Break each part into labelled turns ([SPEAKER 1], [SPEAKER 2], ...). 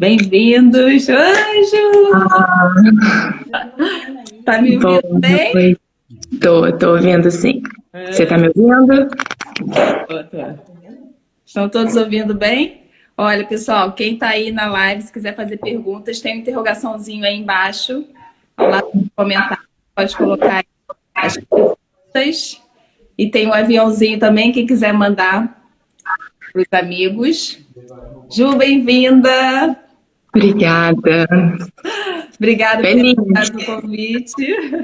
[SPEAKER 1] Bem-vindos. Oi, Ju! Tá me ouvindo bem?
[SPEAKER 2] Tô ouvindo sim. Você tá me ouvindo?
[SPEAKER 1] Tô. Estão todos ouvindo bem? Olha, pessoal, quem tá aí na live, se quiser fazer perguntas, tem um interrogaçãozinho aí embaixo, ao lado do comentário, pode colocar aí as perguntas. E tem um aviãozinho também, quem quiser mandar para os amigos. Ju, bem-vinda!
[SPEAKER 2] Obrigada.
[SPEAKER 1] Obrigada por ter aceitado o convite.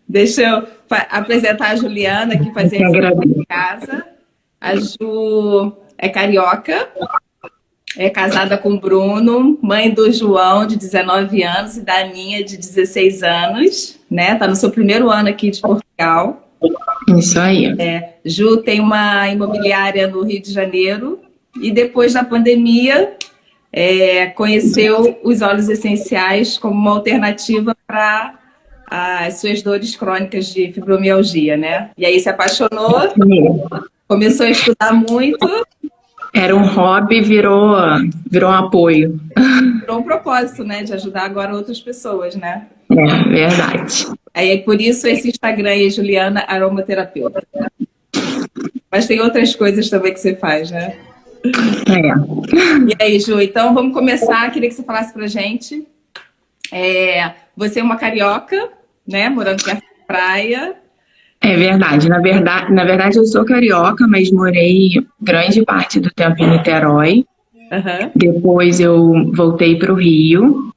[SPEAKER 1] Deixa eu apresentar a Juliana, que fazia em casa. A Ju é carioca, é casada com o Bruno, mãe do João, de 19 anos, e da Aninha, de 16 anos. Né? Tá no seu primeiro ano aqui de Portugal.
[SPEAKER 2] Isso aí.
[SPEAKER 1] Ju tem uma imobiliária no Rio de Janeiro e depois da pandemia conheceu os óleos essenciais como uma alternativa para as suas dores crônicas de fibromialgia, né? E aí se apaixonou, começou a estudar muito.
[SPEAKER 2] Era um hobby, virou um apoio.
[SPEAKER 1] Virou um propósito, né? De ajudar agora outras pessoas, né?
[SPEAKER 2] É, verdade.
[SPEAKER 1] Aí por isso esse Instagram aí, Juliana Aromaterapeuta. Mas tem outras coisas também que você faz, né? E aí, Ju, então vamos começar. Queria que você falasse pra gente. Você é uma carioca, né? Morando perto da praia.
[SPEAKER 2] É verdade. Na verdade, eu sou carioca, mas morei grande parte do tempo em Niterói.
[SPEAKER 1] Uhum.
[SPEAKER 2] Depois eu voltei para o Rio.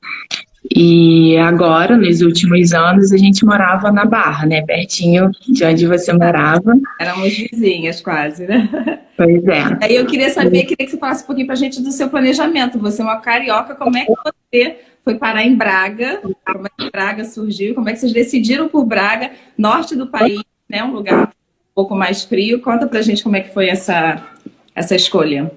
[SPEAKER 2] E agora, nos últimos anos, a gente morava na Barra, né? Pertinho de onde você morava.
[SPEAKER 1] Éramos vizinhas quase, né?
[SPEAKER 2] Pois é.
[SPEAKER 1] Aí eu queria que você falasse um pouquinho pra gente do seu planejamento. Você é uma carioca, como é que você foi parar em Braga? Como é que Braga surgiu? Como é que vocês decidiram por Braga, norte do país, né? Um lugar um pouco mais frio. Conta pra gente como é que foi essa escolha.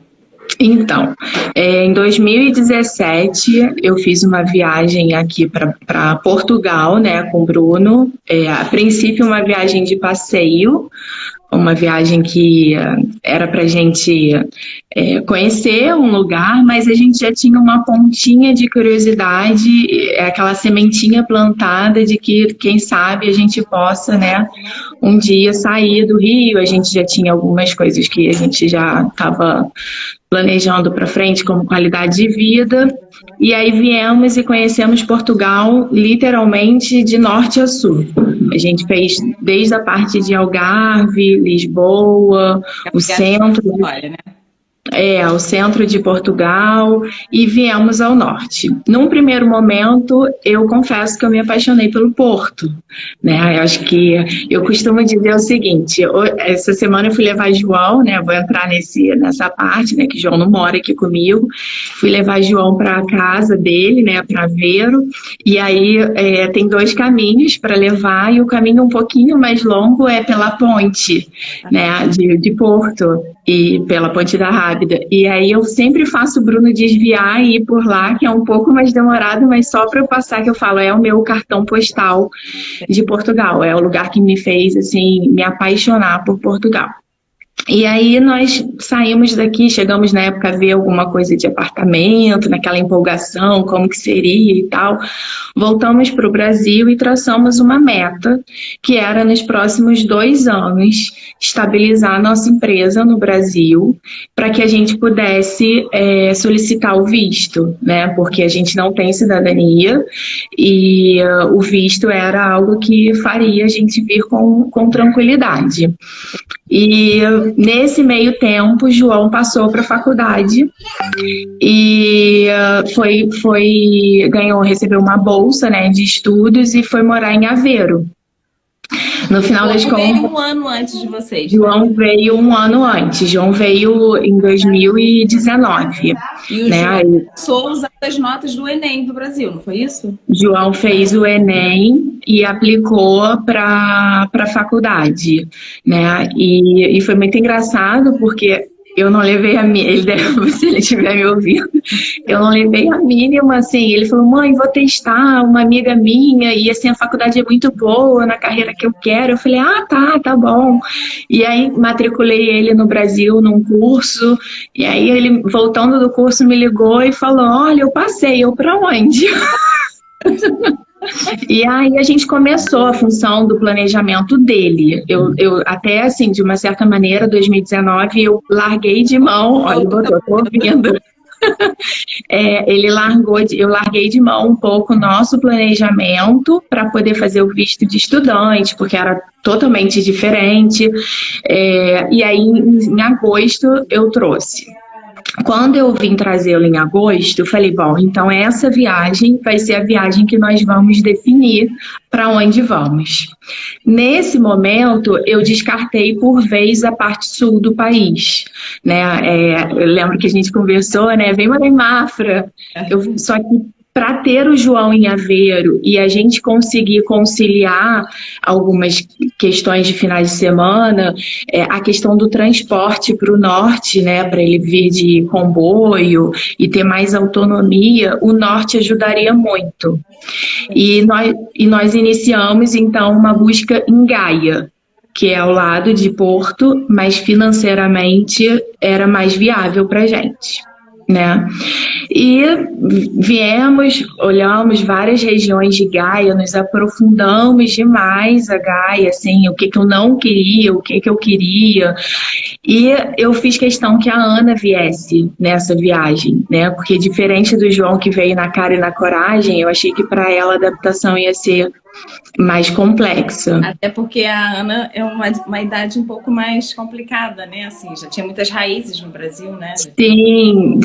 [SPEAKER 2] Então, em 2017 eu fiz uma viagem aqui para Portugal, né, com o Bruno. A princípio uma viagem de passeio, uma viagem que era para a gente conhecer um lugar, mas a gente já tinha uma pontinha de curiosidade, aquela sementinha plantada de que, quem sabe, a gente possa, né, um dia sair do Rio. A gente já tinha algumas coisas que a gente já estava planejando para frente, como qualidade de vida, e aí viemos e conhecemos Portugal literalmente de norte a sul. A gente fez desde a parte de Algarve, Lisboa, o centro, o centro de Portugal, e viemos ao norte. Num primeiro momento, eu confesso que eu me apaixonei pelo Porto, né? Eu acho que eu costumo dizer o seguinte: essa semana eu fui levar João, né? Vou entrar nessa parte, né? Que João não mora aqui comigo. Fui levar João para a casa dele, né? Para Aveiro. E aí tem dois caminhos para levar, e o caminho um pouquinho mais longo é pela ponte, né? De Porto, e pela Ponte da Rábida. E aí eu sempre faço o Bruno desviar e ir por lá, que é um pouco mais demorado, mas só para eu passar, que eu falo, é o meu cartão postal de Portugal. É o lugar que me fez, assim, me apaixonar por Portugal. E aí nós saímos daqui, chegamos na época a ver alguma coisa de apartamento, naquela empolgação, como que seria e tal. Voltamos para o Brasil e traçamos uma meta, que era nos próximos 2 anos estabilizar a nossa empresa no Brasil, para que a gente pudesse solicitar o visto, né? Porque a gente não tem cidadania e o visto era algo que faria a gente vir com tranquilidade. E nesse meio tempo, João passou para a faculdade e recebeu uma bolsa, né, de estudos, e foi morar em Aveiro. No final das contas,
[SPEAKER 1] veio um ano antes de vocês.
[SPEAKER 2] João veio um ano antes. João veio em 2019.
[SPEAKER 1] E o João começou a usar as notas do Enem do Brasil, não foi isso?
[SPEAKER 2] João fez o Enem e aplicou para a faculdade, né? E foi muito engraçado porque Eu não levei a mínima, ele deve, se ele estiver me ouvindo, eu não levei a mínima, assim, ele falou, mãe, vou testar uma amiga minha, e assim, a faculdade é muito boa, na carreira que eu quero. Eu falei, tá bom. E aí, matriculei ele no Brasil, num curso, e aí ele, voltando do curso, me ligou e falou, olha, eu passei, eu pra onde? E aí a gente começou a função do planejamento dele. Eu até, assim, de uma certa maneira, 2019, eu larguei de mão, olha, eu tô ouvindo. Eu larguei de mão um pouco o nosso planejamento para poder fazer o visto de estudante, porque era totalmente diferente. E aí, em agosto, eu trouxe. Quando eu vim trazê-lo em agosto, eu falei, bom, então essa viagem vai ser a viagem que nós vamos definir para onde vamos. Nesse momento, eu descartei por vez a parte sul do país, né? Eu lembro que a gente conversou, né? Vem morar em Mafra. Só que para ter o João em Aveiro e a gente conseguir conciliar algumas questões de finais de semana, a questão do transporte para o norte, né, para ele vir de comboio e ter mais autonomia, o norte ajudaria muito. E nós iniciamos, então, uma busca em Gaia, que é ao lado de Porto, mas financeiramente era mais viável para a gente, né? E viemos, olhamos várias regiões de Gaia, nos aprofundamos demais a Gaia, assim, o que eu não queria, o que eu queria. E eu fiz questão que a Ana viesse nessa viagem, né? Porque diferente do João que veio na cara e na coragem, eu achei que para ela a adaptação ia ser mais complexa.
[SPEAKER 1] Até porque a Ana é uma idade um pouco mais complicada, né? Assim, já tinha muitas raízes no Brasil, né?
[SPEAKER 2] Sim.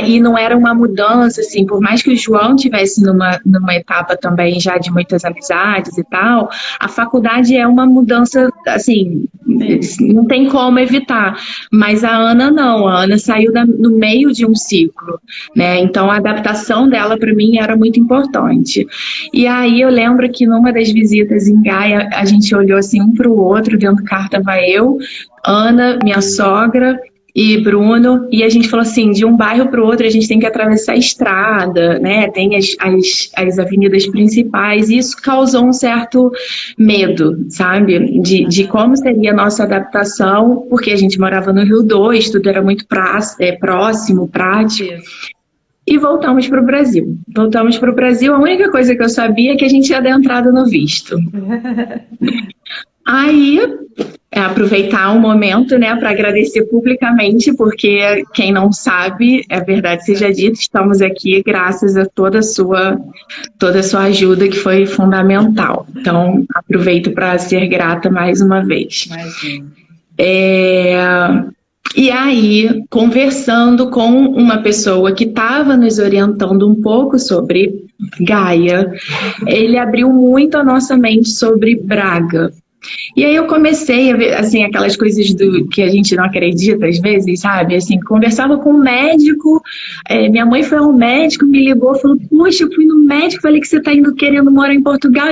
[SPEAKER 2] E não era uma mudança, assim, por mais que o João tivesse numa etapa também já de muitas amizades e tal, a faculdade é uma mudança, assim, não tem como evitar. Mas a Ana não, a Ana saiu no meio de um ciclo, né? Então a adaptação dela para mim era muito importante. E aí eu lembro que numa das visitas em Gaia, a gente olhou assim um para o outro, dentro do carro estava eu, Ana, minha sogra e Bruno, e a gente falou assim, de um bairro para o outro a gente tem que atravessar a estrada, né? Tem as avenidas principais, e isso causou um certo medo, sabe? De como seria a nossa adaptação, porque a gente morava no Rio 2, tudo era muito próximo, prático. E voltamos para o Brasil. Voltamos para o Brasil, a única coisa que eu sabia é que a gente ia dar entrada no visto. Aí, aproveitar um momento, né, para agradecer publicamente, porque quem não sabe, é verdade seja dito, estamos aqui graças a toda a sua ajuda, que foi fundamental. Então, aproveito para ser grata mais uma vez.
[SPEAKER 1] Imagina.
[SPEAKER 2] E aí, conversando com uma pessoa que estava nos orientando um pouco sobre Gaia, ele abriu muito a nossa mente sobre Braga. E aí eu comecei a ver, assim, aquelas coisas que a gente não acredita às vezes, sabe? Assim, conversava com um médico, minha mãe foi ao médico, me ligou, falou, puxa, eu fui no médico, falei que você está querendo morar em Portugal,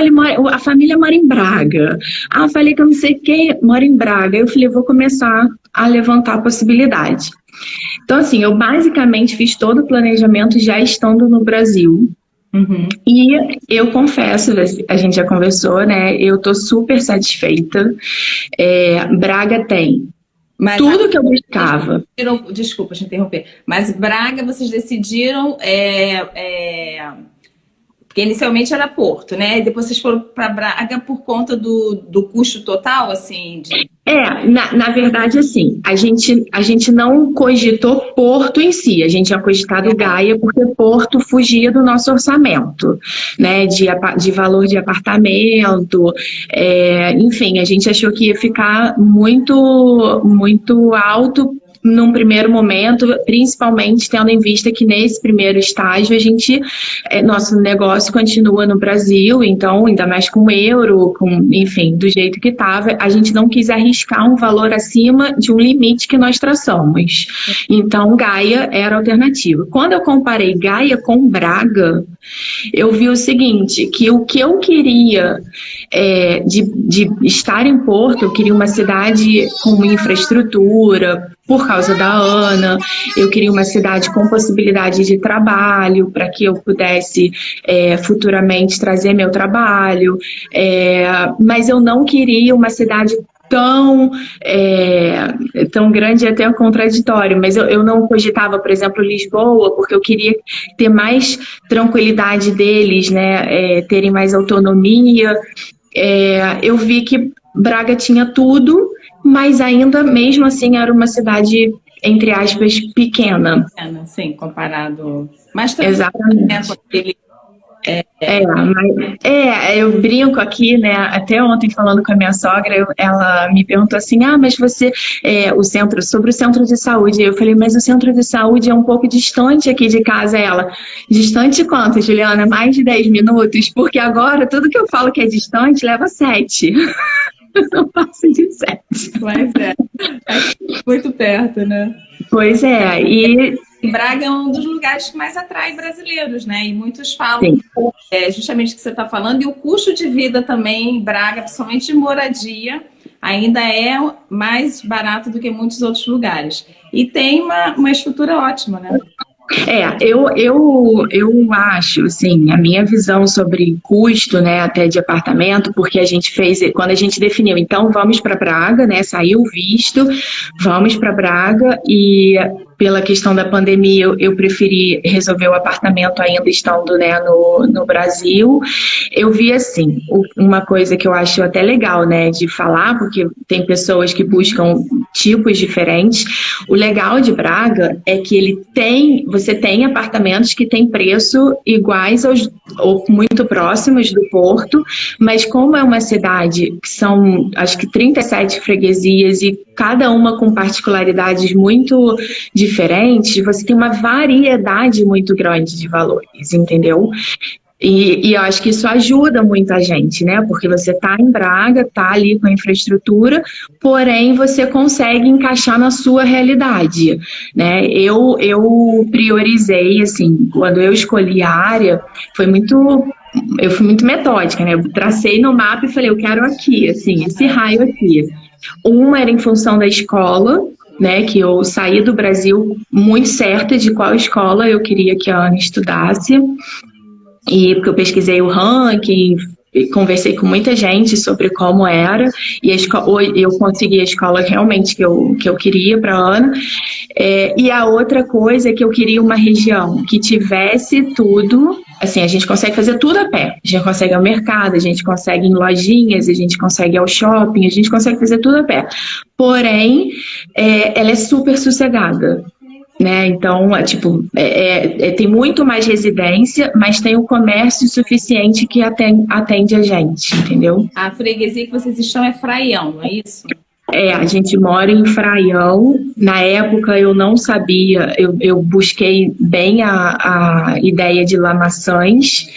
[SPEAKER 2] a família mora em Braga. Ah, falei que eu não sei quem mora em Braga. Eu falei, eu vou começar a levantar a possibilidade. Então, assim, eu basicamente fiz todo o planejamento já estando no Brasil.
[SPEAKER 1] Uhum.
[SPEAKER 2] E eu confesso, a gente já conversou, né? Eu tô super satisfeita. Braga tem tudo que eu buscava.
[SPEAKER 1] Desculpa te interromper, mas Braga vocês decidiram, porque inicialmente era Porto, né? E depois vocês foram para Braga por conta do custo total, assim?
[SPEAKER 2] Na verdade, assim, a gente não cogitou Porto em si, a gente tinha cogitado Gaia porque Porto fugia do nosso orçamento, né, de valor de apartamento, enfim, a gente achou que ia ficar muito, muito alto num primeiro momento, principalmente tendo em vista que nesse primeiro estágio nosso negócio continua no Brasil, então ainda mais com euro, enfim, do jeito que estava, a gente não quis arriscar um valor acima de um limite que nós traçamos. Então Gaia era a alternativa. Quando eu comparei Gaia com Braga, eu vi o seguinte, que o que eu queria de estar em Porto, eu queria uma cidade com infraestrutura, por causa da Ana. Eu queria uma cidade com possibilidade de trabalho, para que eu pudesse futuramente trazer meu trabalho, mas eu não queria uma cidade tão grande, até contraditório, mas eu não cogitava, por exemplo, Lisboa, porque eu queria ter mais tranquilidade deles, né, terem mais autonomia. Eu vi que Braga tinha tudo, mas ainda, mesmo assim, era uma cidade, entre aspas, pequena.
[SPEAKER 1] Sim, comparado... Mas também,
[SPEAKER 2] exatamente. Eu brinco aqui, né? Até ontem falando com a minha sogra, ela me perguntou assim: mas você, sobre o centro de saúde. Eu falei: mas o centro de saúde é um pouco distante aqui de casa. Ela: distante quanto, Juliana? Mais de 10 minutos? Porque agora tudo que eu falo que é distante leva 7. Não passo de 7.
[SPEAKER 1] Mas muito perto, né?
[SPEAKER 2] Pois é, e
[SPEAKER 1] Braga é um dos lugares que mais atrai brasileiros, né? E muitos falam justamente o que você está falando. E o custo de vida também em Braga, principalmente de moradia, ainda é mais barato do que muitos outros lugares. E tem uma estrutura ótima, né?
[SPEAKER 2] Eu acho, assim, a minha visão sobre custo, né, até de apartamento, porque a gente fez, quando a gente definiu, então vamos para Braga, né, saiu o visto, vamos para Braga, e pela questão da pandemia eu preferi resolver o apartamento ainda estando, né, no Brasil. Eu vi, assim, uma coisa que eu acho até legal, né, de falar, porque tem pessoas que buscam tipos diferentes. O legal de Braga é que você tem apartamentos que têm preço iguais ou muito próximos do Porto, mas como é uma cidade que são, acho que 37 freguesias e cada uma com particularidades muito diferentes, você tem uma variedade muito grande de valores, entendeu? E eu acho que isso ajuda muito a gente, né? Porque você está em Braga, está ali com a infraestrutura, porém você consegue encaixar na sua realidade, né? Eu priorizei, assim, quando eu escolhi a área, eu fui muito metódica, né? Eu tracei no mapa e falei: eu quero aqui, assim, esse raio aqui. Uma era em função da escola, né, que eu saí do Brasil muito certa de qual escola eu queria que a Ana estudasse. E porque eu pesquisei o ranking, conversei com muita gente sobre como era, e eu consegui a escola realmente que eu queria para a Ana. E a outra coisa é que eu queria uma região que tivesse tudo. Assim, a gente consegue fazer tudo a pé. A gente consegue ir ao mercado, a gente consegue ir em lojinhas, a gente consegue ir ao shopping, a gente consegue fazer tudo a pé. Porém, ela é super sossegada, né? Então, tem muito mais residência, mas tem o comércio suficiente que atende a gente, entendeu?
[SPEAKER 1] A freguesia que vocês estão é Fraião, não é isso?
[SPEAKER 2] A gente mora em Fraião. Na época eu não sabia, eu busquei bem a ideia de Lamaçãs,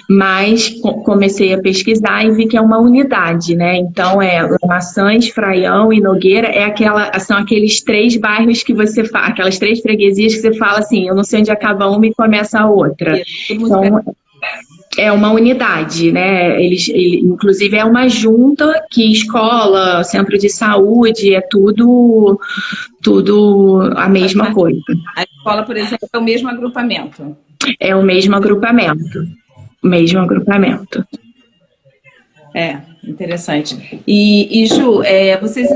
[SPEAKER 2] mas comecei a pesquisar e vi que é uma unidade, né? Então Lamaçãs, Fraião e Nogueira, são aqueles 3 bairros que você fala, aquelas 3 freguesias que você fala assim: eu não sei onde acaba uma e começa a outra. Então, é uma unidade, né? Inclusive é uma junta que escola, centro de saúde, é tudo a mesma coisa.
[SPEAKER 1] A escola, por exemplo, é o mesmo agrupamento?
[SPEAKER 2] É o mesmo agrupamento.
[SPEAKER 1] Interessante. E Ju, vocês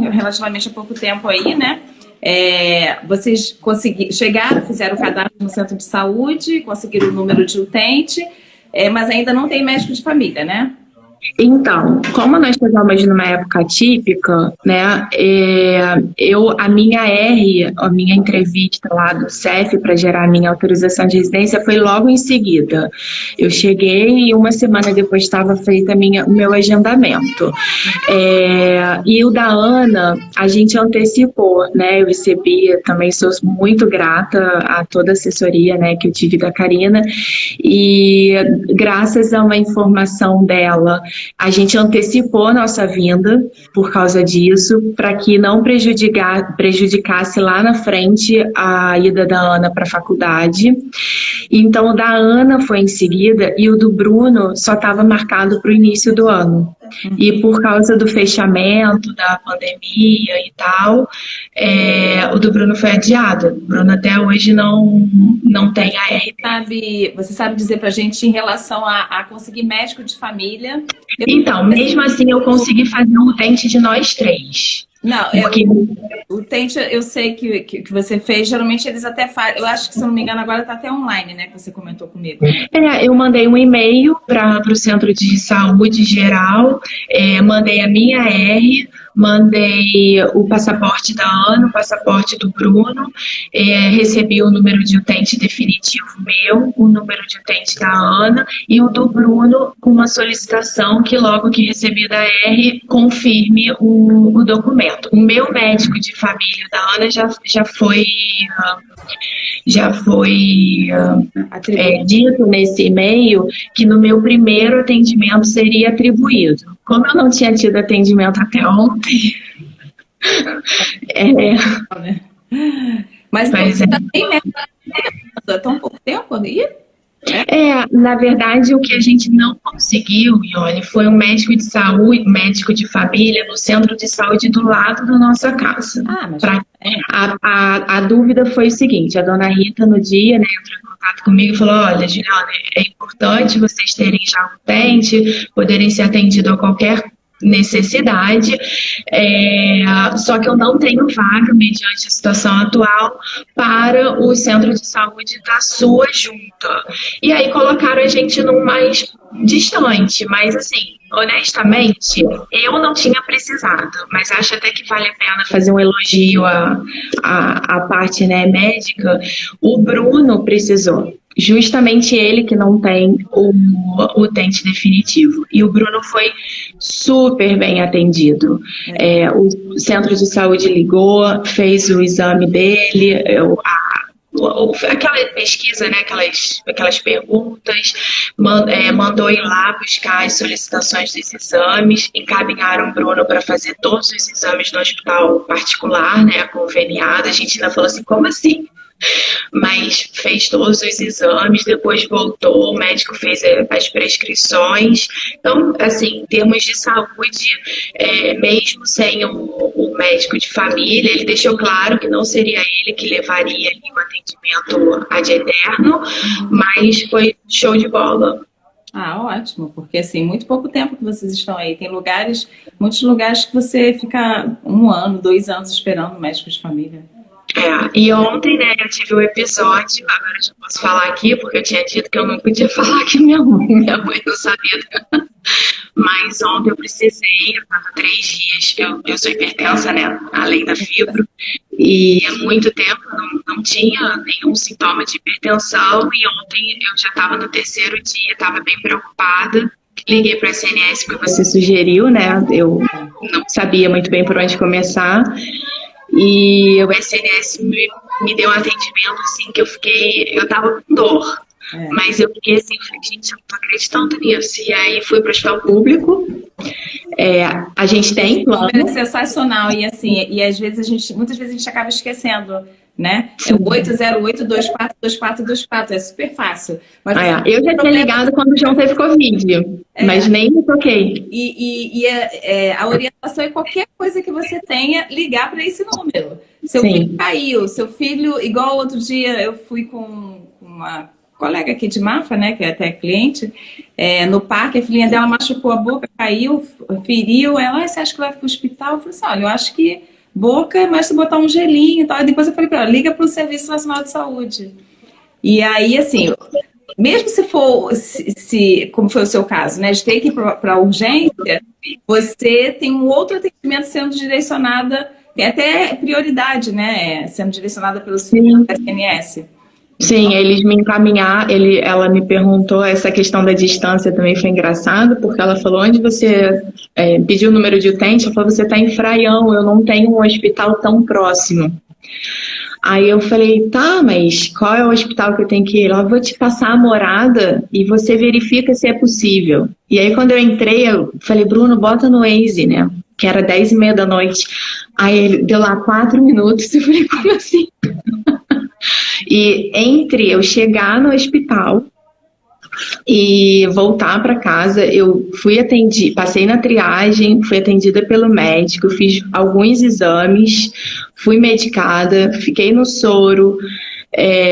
[SPEAKER 1] relativamente há pouco tempo aí, né? Vocês chegaram, fizeram o cadastro no centro de saúde, conseguiram o número de utente, mas ainda não tem médico de família, né?
[SPEAKER 2] Então, como nós estamos numa época atípica, né, a minha entrevista lá do CEF para gerar a minha autorização de residência foi logo em seguida. Eu cheguei e uma semana depois estava feita o meu agendamento. E o da Ana, a gente antecipou, né, eu recebi, também sou muito grata a toda a assessoria, né, que eu tive da Karina, e graças a uma informação dela, a gente antecipou a nossa vinda por causa disso, para que não prejudicasse lá na frente a ida da Ana para a faculdade. Então, o da Ana foi em seguida e o do Bruno só estava marcado para o início do ano. E por causa do fechamento, da pandemia e tal, o do Bruno foi adiado. O Bruno até hoje não tem AR.
[SPEAKER 1] Você sabe dizer pra gente em relação a conseguir médico de família?
[SPEAKER 2] Então, mesmo assim, eu consegui fazer o utente de nós três.
[SPEAKER 1] Não, o utente eu sei que você fez, geralmente eles até fazem, eu acho que, se eu não me engano, agora tá até online, né, que você comentou comigo.
[SPEAKER 2] Eu mandei um e-mail para o Centro de Saúde Geral, mandei a minha R, mandei o passaporte da Ana, o passaporte do Bruno, recebi o número de utente definitivo meu, o número de utente da Ana e o do Bruno com uma solicitação que logo que recebi da R, confirme o documento. O meu médico de família da Ana já foi dito nesse e-mail que no meu primeiro atendimento seria atribuído. Como eu não tinha tido atendimento até ontem...
[SPEAKER 1] Mas você também, né? Há tão pouco tempo aí?
[SPEAKER 2] Na verdade, o que a gente não conseguiu, Ione, foi um médico de saúde, médico de família, no centro de saúde do lado da nossa casa. A dúvida foi o seguinte: a dona Rita, no dia, né, entrou em contato comigo e falou: olha, Juliana, é importante vocês terem já um utente, poderem ser atendidos a qualquer necessidade, só que eu não tenho vaga, mediante a situação atual, para o centro de saúde da sua junta. E aí colocaram a gente num mais distante, mas assim, honestamente, eu não tinha precisado, mas acho até que vale a pena fazer um elogio à parte, né, médica. O Bruno precisou. Justamente ele que não tem o utente definitivo. E o Bruno foi super bem atendido. O centro de saúde ligou, fez o exame dele, aquela pesquisa, né, aquelas perguntas, mandou ir lá buscar as solicitações dos exames, encaminharam o Bruno para fazer todos os exames no hospital particular, né, conveniado. A gente ainda falou assim, como assim? Mas fez todos os exames, depois voltou, o médico fez as prescrições. Então, assim, em termos de saúde, mesmo sem o médico de família, ele deixou claro que não seria ele que levaria o atendimento ad eterno, mas foi show de bola.
[SPEAKER 1] Ótimo, porque assim, muito pouco tempo que vocês estão aí. Tem muitos lugares que você fica 1 ano, 2 anos esperando o médico de família.
[SPEAKER 2] E ontem, né, eu tive um episódio, agora eu já posso falar aqui, porque eu tinha dito que eu não podia falar que minha mãe não sabia. Mas ontem eu precisei, eu estava 3 dias, eu sou hipertensa, né, além da fibro, e há muito tempo não tinha nenhum sintoma de hipertensão, e ontem eu já estava no 3º dia, estava bem preocupada. Liguei para a SNS porque você sugeriu, né, eu não sabia muito bem por onde começar. E o SNS me deu um atendimento, assim, que eu tava com dor. Mas eu fiquei assim, falei, gente, eu não tô acreditando nisso. E aí fui pro hospital público. A gente tem plano.
[SPEAKER 1] É sensacional. E assim, muitas vezes a gente acaba esquecendo, né? É o 808-242424. É super fácil. Mas,
[SPEAKER 2] eu já tinha ligado quando o João teve Covid, mas nem me toquei.
[SPEAKER 1] E a orientação é qualquer coisa que você tenha, ligar para esse número. Seu filho caiu, seu filho, igual outro dia eu fui com uma colega aqui de Mafra, né, que é até cliente, no parque, a filhinha dela machucou a boca, caiu, feriu, ela, você acha que vai para o hospital? Eu falei assim, olha, eu acho que boca, mas se botar um gelinho e tal. E depois eu falei para ela, liga para o Serviço Nacional de Saúde. E aí, assim, mesmo se for, como foi o seu caso, né, de ter que ir para a urgência, você tem um outro atendimento sendo direcionada, tem até prioridade, né, sendo direcionada pelo SNS.
[SPEAKER 2] Sim, eles me encaminharam, ela me perguntou, essa questão da distância também foi engraçado, porque ela falou, onde você pediu o número de utente, ela falou, você está em Fraião, eu não tenho um hospital tão próximo. Aí eu falei, tá, mas qual é o hospital que eu tenho que ir? Ela, vou te passar a morada e você verifica se é possível. E aí quando eu entrei, eu falei, Bruno, bota no Waze, né? Que era 10h30 da noite. Aí ele deu lá 4 minutos, eu falei, como assim? E entre eu chegar no hospital, e voltar para casa. Eu fui atendida, passei na triagem, fui atendida pelo médico, fiz alguns exames, fui medicada, fiquei no soro,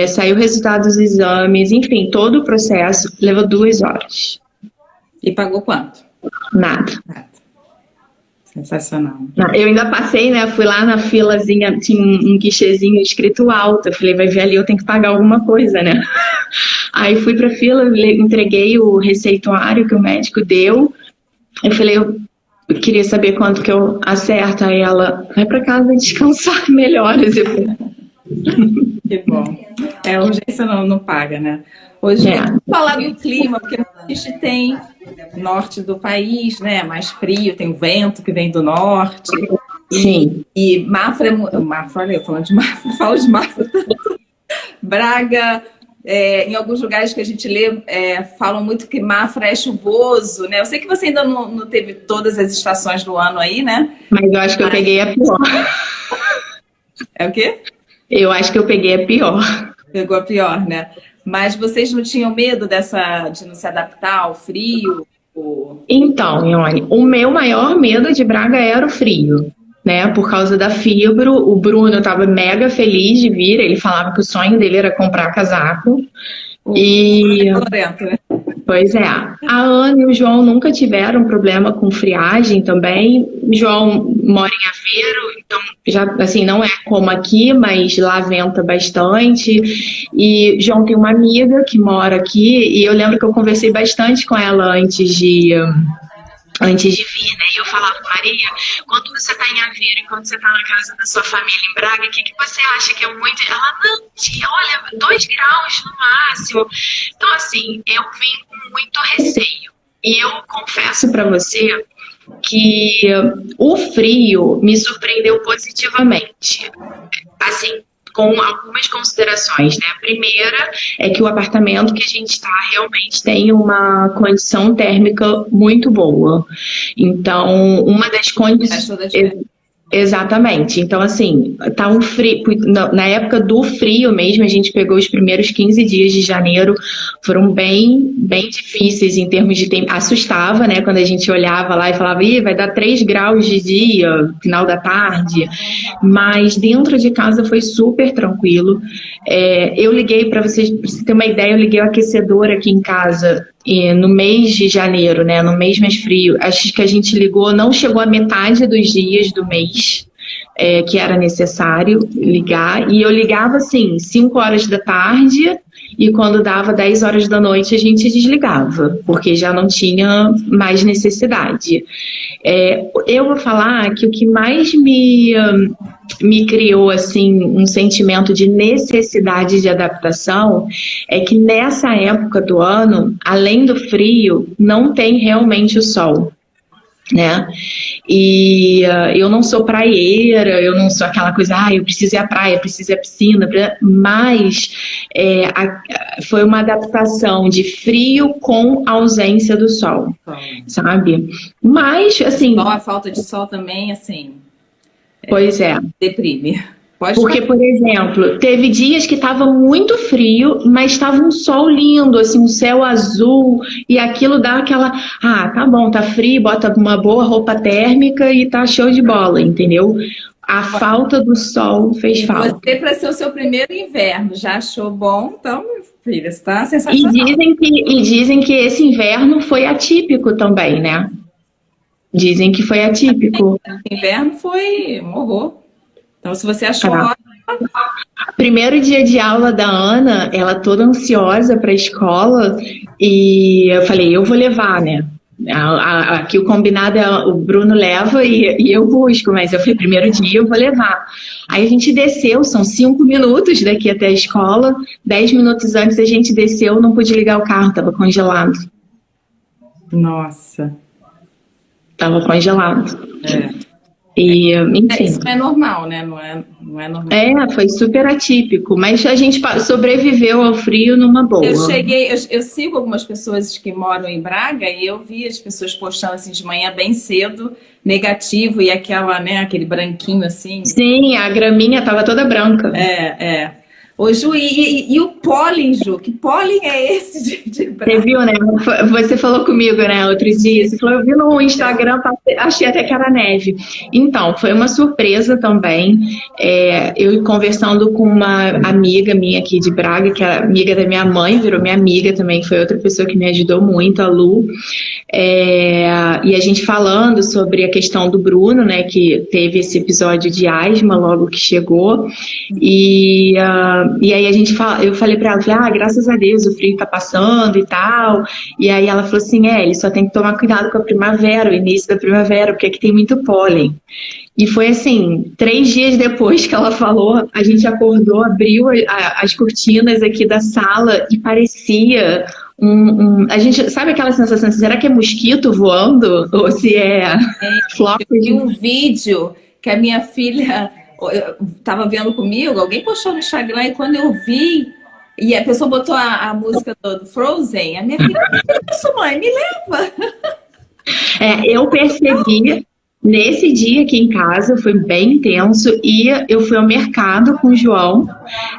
[SPEAKER 2] saiu o resultado dos exames, enfim, todo o processo levou 2 horas.
[SPEAKER 1] E pagou quanto?
[SPEAKER 2] Nada.
[SPEAKER 1] Sensacional.
[SPEAKER 2] Eu ainda passei, né? Fui lá na filazinha, tinha um guichezinho escrito alta. Eu falei, vai ver ali, eu tenho que pagar alguma coisa, né? Aí fui pra fila, entreguei o receituário que o médico deu. Eu falei, eu queria saber quanto que eu acerto. Aí ela, vai pra casa descansar, melhoras. Eu falei,
[SPEAKER 1] que bom. A urgência não paga, né? Hoje, vamos falar do clima, porque a gente tem norte do país, né? Mais frio, tem o vento que vem do norte.
[SPEAKER 2] Sim.
[SPEAKER 1] E Mafra, olha, eu falando de Mafra, falo de Mafra. Braga, em alguns lugares que a gente lê, falam muito que Mafra é chuvoso, né? Eu sei que você ainda não teve todas as estações do ano aí, né?
[SPEAKER 2] Mas eu acho que eu peguei a pior.
[SPEAKER 1] É o quê?
[SPEAKER 2] Eu acho que eu peguei a pior.
[SPEAKER 1] Pegou a pior, né? Mas vocês não tinham medo de não se adaptar ao frio?
[SPEAKER 2] Então, Ione, o meu maior medo de Braga era o frio, né? Por causa da fibro. O Bruno estava mega feliz de vir. Ele falava que o sonho dele era comprar casaco.
[SPEAKER 1] Né?
[SPEAKER 2] Pois é. A Ana e o João nunca tiveram problema com friagem também. O João mora em Aveiro, então já assim não é como aqui, mas lá venta bastante. E João tem uma amiga que mora aqui e eu lembro que eu conversei bastante com ela antes de vir, né? E eu falava, Maria, quando você tá em Aveiro e quando você tá na casa da sua família em Braga, o que você acha que é muito? Ela, não, tia, olha, 2 graus no máximo. Então, assim, eu vim com muito receio. E eu confesso pra você que o frio me surpreendeu positivamente. Assim, com algumas considerações, né? A primeira é que o apartamento que a gente está realmente tem uma condição térmica muito boa. Então, uma das condições... Exatamente. Então, assim, tá um frio. Na época do frio mesmo, a gente pegou os primeiros 15 dias de janeiro, foram bem difíceis em termos de tempo. Assustava, né? Quando a gente olhava lá e falava, ih, vai dar 3 graus de dia, final da tarde. Mas dentro de casa foi super tranquilo. Eu liguei, para vocês terem uma ideia, eu liguei o aquecedor aqui em casa. No mês de janeiro, né, no mês mais frio, acho que a gente ligou, não chegou a metade dos dias do mês que era necessário ligar, e eu ligava assim, 5 horas da tarde, e quando dava 10 horas da noite a gente desligava, porque já não tinha mais necessidade. Eu vou falar que o que mais me criou assim um sentimento de necessidade de adaptação é que nessa época do ano, além do frio, não tem realmente o sol, né? E eu não sou praieira, eu não sou aquela coisa, eu preciso ir à praia, preciso ir à piscina, mas foi uma adaptação de frio com ausência do sol, sabe? Mas, assim...
[SPEAKER 1] A falta de sol também, assim...
[SPEAKER 2] Pois é.
[SPEAKER 1] Deprime.
[SPEAKER 2] Porque, por exemplo, teve dias que estava muito frio, mas estava um sol lindo, assim, um céu azul, e aquilo dá aquela, tá bom, tá frio, bota uma boa roupa térmica e tá show de bola, entendeu? A falta do sol fez falta.
[SPEAKER 1] Você, para ser o seu primeiro inverno, já achou bom? Então, filha, você tá sensacional.
[SPEAKER 2] E dizem que esse inverno foi atípico também, né? Dizem que foi atípico.
[SPEAKER 1] O inverno foi um horror. Então, se você achou ótimo...
[SPEAKER 2] Primeiro dia de aula da Ana, ela toda ansiosa para a escola, e eu falei, eu vou levar, né? Aqui o combinado é o Bruno leva e eu busco, mas eu falei, primeiro dia eu vou levar. Aí a gente desceu, são 5 minutos daqui até a escola, 10 minutos antes a gente desceu, não pude ligar o carro, estava congelado.
[SPEAKER 1] Nossa.
[SPEAKER 2] Estava congelado. E, enfim.
[SPEAKER 1] Isso não é normal, né? Não é normal.
[SPEAKER 2] Foi super atípico, mas a gente sobreviveu ao frio numa boa.
[SPEAKER 1] Eu sigo algumas pessoas que moram em Braga e eu vi as pessoas postando assim de manhã bem cedo, negativo, e aquele branquinho assim.
[SPEAKER 2] Sim, a graminha estava toda branca.
[SPEAKER 1] Ô, Ju, e o pólen, Ju? Que pólen é esse de
[SPEAKER 2] Você viu, né? Você falou comigo, né, outro dia. Você falou, eu vi no Instagram, achei até que era neve. Então, foi uma surpresa também. Eu conversando com uma amiga minha aqui de Braga, que é amiga da minha mãe, virou minha amiga também, foi outra pessoa que me ajudou muito, a Lu. E a gente falando sobre a questão do Bruno, né, que teve esse episódio de asma logo que chegou. E aí eu falei pra ela, graças a Deus o frio tá passando e tal. E aí ela falou assim, ele só tem que tomar cuidado com a primavera, o início da primavera, porque aqui tem muito pólen. E foi assim, 3 dias depois que ela falou, a gente acordou, abriu as cortinas aqui da sala e parecia a gente sabe aquela sensação, será que é mosquito voando? Ou se é flocos
[SPEAKER 1] de... Eu vi um vídeo que a minha filha estava vendo comigo, alguém postou no Instagram, e quando eu vi, e a pessoa botou a música do Frozen, a minha filha, isso, mãe, me leva.
[SPEAKER 2] Eu percebi nesse dia aqui em casa, foi bem intenso, e eu fui ao mercado com o João,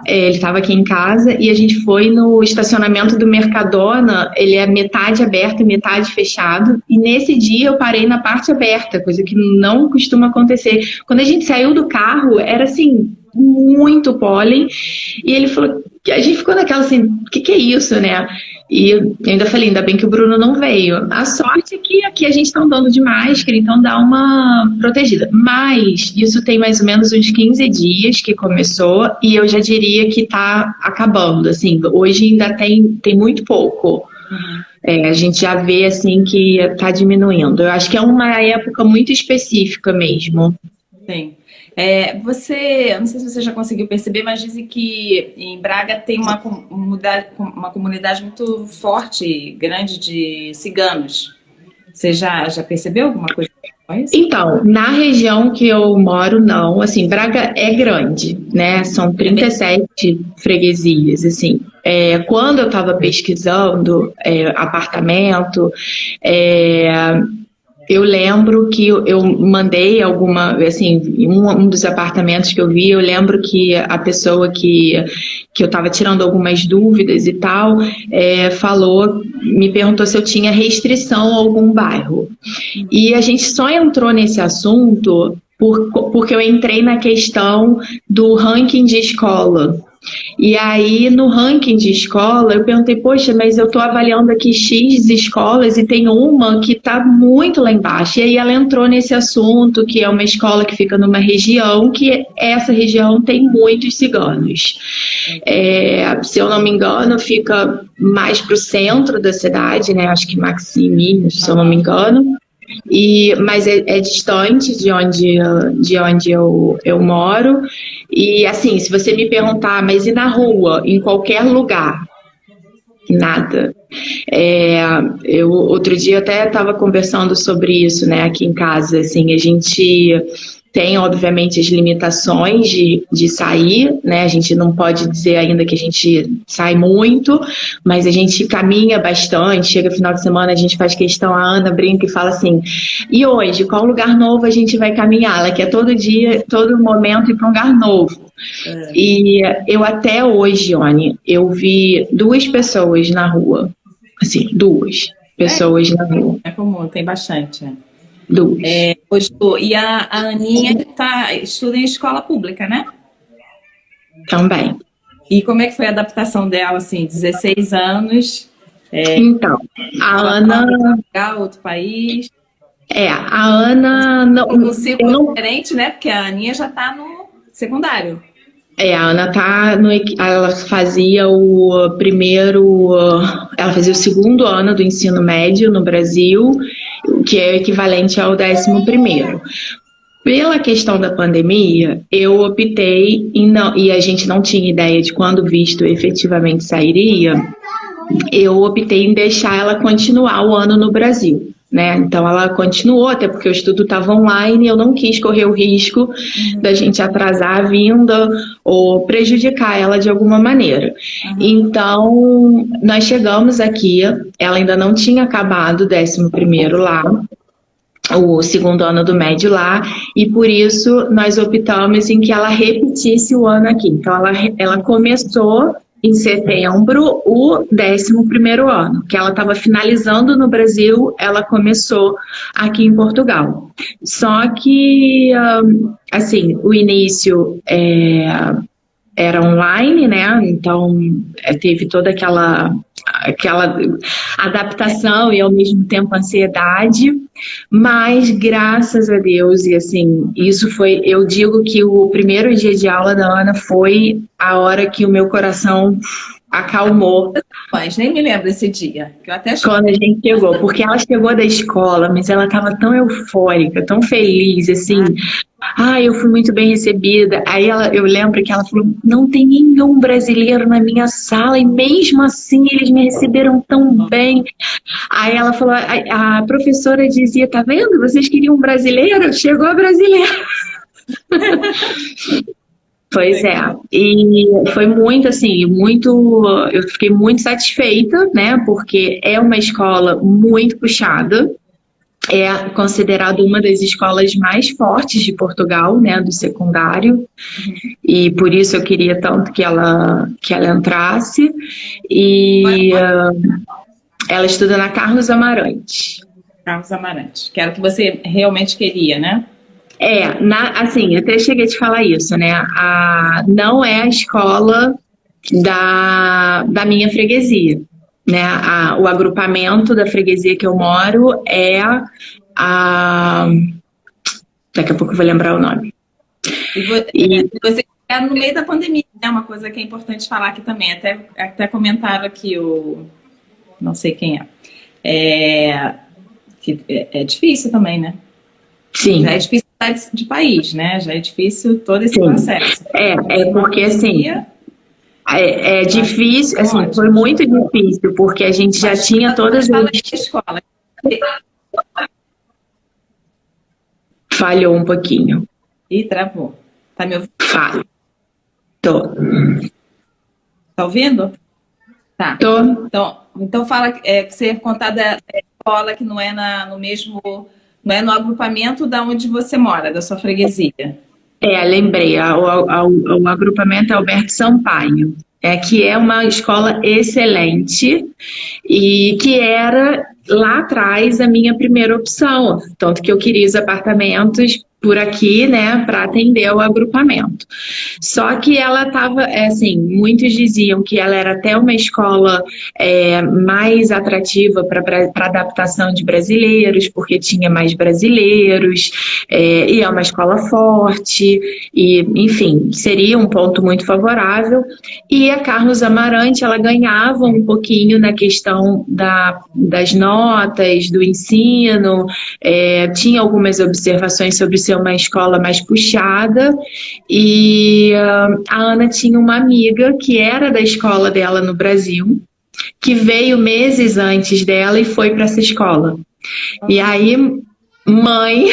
[SPEAKER 2] ele estava aqui em casa, e a gente foi no estacionamento do Mercadona, ele é metade aberto e metade fechado, e nesse dia eu parei na parte aberta, coisa que não costuma acontecer. Quando a gente saiu do carro, era assim, muito pólen, e ele falou, a gente ficou naquela assim, o que é isso, né? E eu ainda falei, ainda bem que o Bruno não veio. A sorte é que aqui a gente está andando de máscara, então dá uma protegida. Mas isso tem mais ou menos uns 15 dias que começou, e eu já diria que está acabando, assim, hoje ainda tem muito pouco. A gente já vê assim que está diminuindo. Eu acho que é uma época muito específica mesmo.
[SPEAKER 1] Sim. Não sei se você já conseguiu perceber, mas dizem que em Braga tem uma comunidade muito forte, grande, de ciganos. Você já percebeu alguma coisa com isso?
[SPEAKER 2] Então, na região que eu moro, não. Assim, Braga é grande, né? São 37 freguesias, assim. Quando eu estava pesquisando apartamento, eu lembro que eu mandei um dos apartamentos que eu vi, eu lembro que a pessoa que eu estava tirando algumas dúvidas e tal, me perguntou se eu tinha restrição a algum bairro. E a gente só entrou nesse assunto porque eu entrei na questão do ranking de escola. E aí, no ranking de escola, eu perguntei, poxa, mas eu estou avaliando aqui X escolas e tem uma que está muito lá embaixo. E aí ela entrou nesse assunto, que é uma escola que fica numa região, que essa região tem muitos ciganos. Se eu não me engano, fica mais para o centro da cidade, né? Acho que Maximinos, se eu não me engano. Mas é distante de onde eu moro. E assim, se você me perguntar, mas e na rua, em qualquer lugar? Nada. Outro dia até estava conversando sobre isso, né, aqui em casa. Assim, a gente tem, obviamente, as limitações de sair, né? A gente não pode dizer ainda que a gente sai muito, mas a gente caminha bastante. Chega final de semana, a gente faz questão, a Ana brinca e fala assim, e hoje, qual lugar novo a gente vai caminhar? Ela quer todo dia, todo momento ir para um lugar novo. E eu até hoje, Oni, eu vi 2 pessoas na rua. Assim, 2 pessoas na rua.
[SPEAKER 1] É comum, tem bastante,
[SPEAKER 2] 2.
[SPEAKER 1] E a Aninha estuda em escola pública, né?
[SPEAKER 2] Também.
[SPEAKER 1] E como é que foi a adaptação dela, assim, 16 anos?
[SPEAKER 2] Então, a Ana...
[SPEAKER 1] Outro país?
[SPEAKER 2] A Ana...
[SPEAKER 1] Um ciclo diferente, né? Porque a Aninha já está no secundário.
[SPEAKER 2] A Ana ela fazia ela fazia o 2º ano do ensino médio no Brasil, que é o equivalente ao 11º. Pela questão da pandemia, eu optei e a gente não tinha ideia de quando o visto efetivamente sairia, eu optei em deixar ela continuar o ano no Brasil. Né? Então ela continuou, até porque o estudo estava online e eu não quis correr o risco da gente atrasar a vinda ou prejudicar ela de alguma maneira. Então nós chegamos aqui, ela ainda não tinha acabado o 11º lá, o segundo ano do médio lá, e por isso nós optamos em que ela repetisse o ano aqui. Então, ela começou em setembro o 11º ano, que ela estava finalizando no Brasil, ela começou aqui em Portugal. Só que, assim, o início era online, né? Então, teve toda aquela adaptação e ao mesmo tempo ansiedade, mas graças a Deus, e assim, isso foi, eu digo que o primeiro dia de aula da Ana foi a hora que o meu coração acalmou.
[SPEAKER 1] Mas nem me lembro desse dia, que eu até
[SPEAKER 2] quando a gente chegou, porque ela chegou da escola, mas ela estava tão eufórica, tão feliz, assim. Eu fui muito bem recebida. Aí eu lembro que ela falou, não tem nenhum brasileiro na minha sala e mesmo assim eles me receberam tão bem. Aí ela falou, a professora dizia, tá vendo? Vocês queriam um brasileiro? Chegou a brasileira. Pois é, e foi muito assim, eu fiquei muito satisfeita, né, porque é uma escola muito puxada, é considerada uma das escolas mais fortes de Portugal, né, do secundário, e por isso eu queria tanto que ela entrasse, e ela estuda na Carlos Amarante.
[SPEAKER 1] Carlos Amarante, que era o que você realmente queria, né?
[SPEAKER 2] Assim, até cheguei a te falar isso, né? Não é a escola da minha freguesia, né? O agrupamento da freguesia que eu moro é daqui a pouco eu vou lembrar o nome.
[SPEAKER 1] E você está no meio da pandemia, né? Uma coisa que é importante falar aqui também, até comentaram aqui não sei quem que é difícil também, né?
[SPEAKER 2] Sim.
[SPEAKER 1] Já é difícil de país, né? Já é difícil todo esse processo.
[SPEAKER 2] Porque assim, é difícil, assim, foi muito difícil, porque a gente já tinha todas as...
[SPEAKER 1] escola.
[SPEAKER 2] Falhou um pouquinho.
[SPEAKER 1] Ih, travou. Tá me ouvindo?
[SPEAKER 2] Falho. Tô.
[SPEAKER 1] Tá ouvindo? Tá.
[SPEAKER 2] Tô.
[SPEAKER 1] Então fala, você contar da escola que não é não é no agrupamento da onde você mora, da sua freguesia.
[SPEAKER 2] Lembrei, o agrupamento Alberto Sampaio, que é uma escola excelente e que era lá atrás a minha primeira opção, tanto que eu queria os apartamentos por aqui, né, para atender ao agrupamento. Só que ela estava, assim, muitos diziam que ela era até uma escola mais atrativa para adaptação de brasileiros, porque tinha mais brasileiros, e é uma escola forte, e, enfim, seria um ponto muito favorável. E a Carlos Amarante, ela ganhava um pouquinho na questão das notas, do ensino, tinha algumas observações sobre ser uma escola mais puxada, e a Ana tinha uma amiga que era da escola dela no Brasil, que veio meses antes dela e foi para essa escola. E aí, mãe,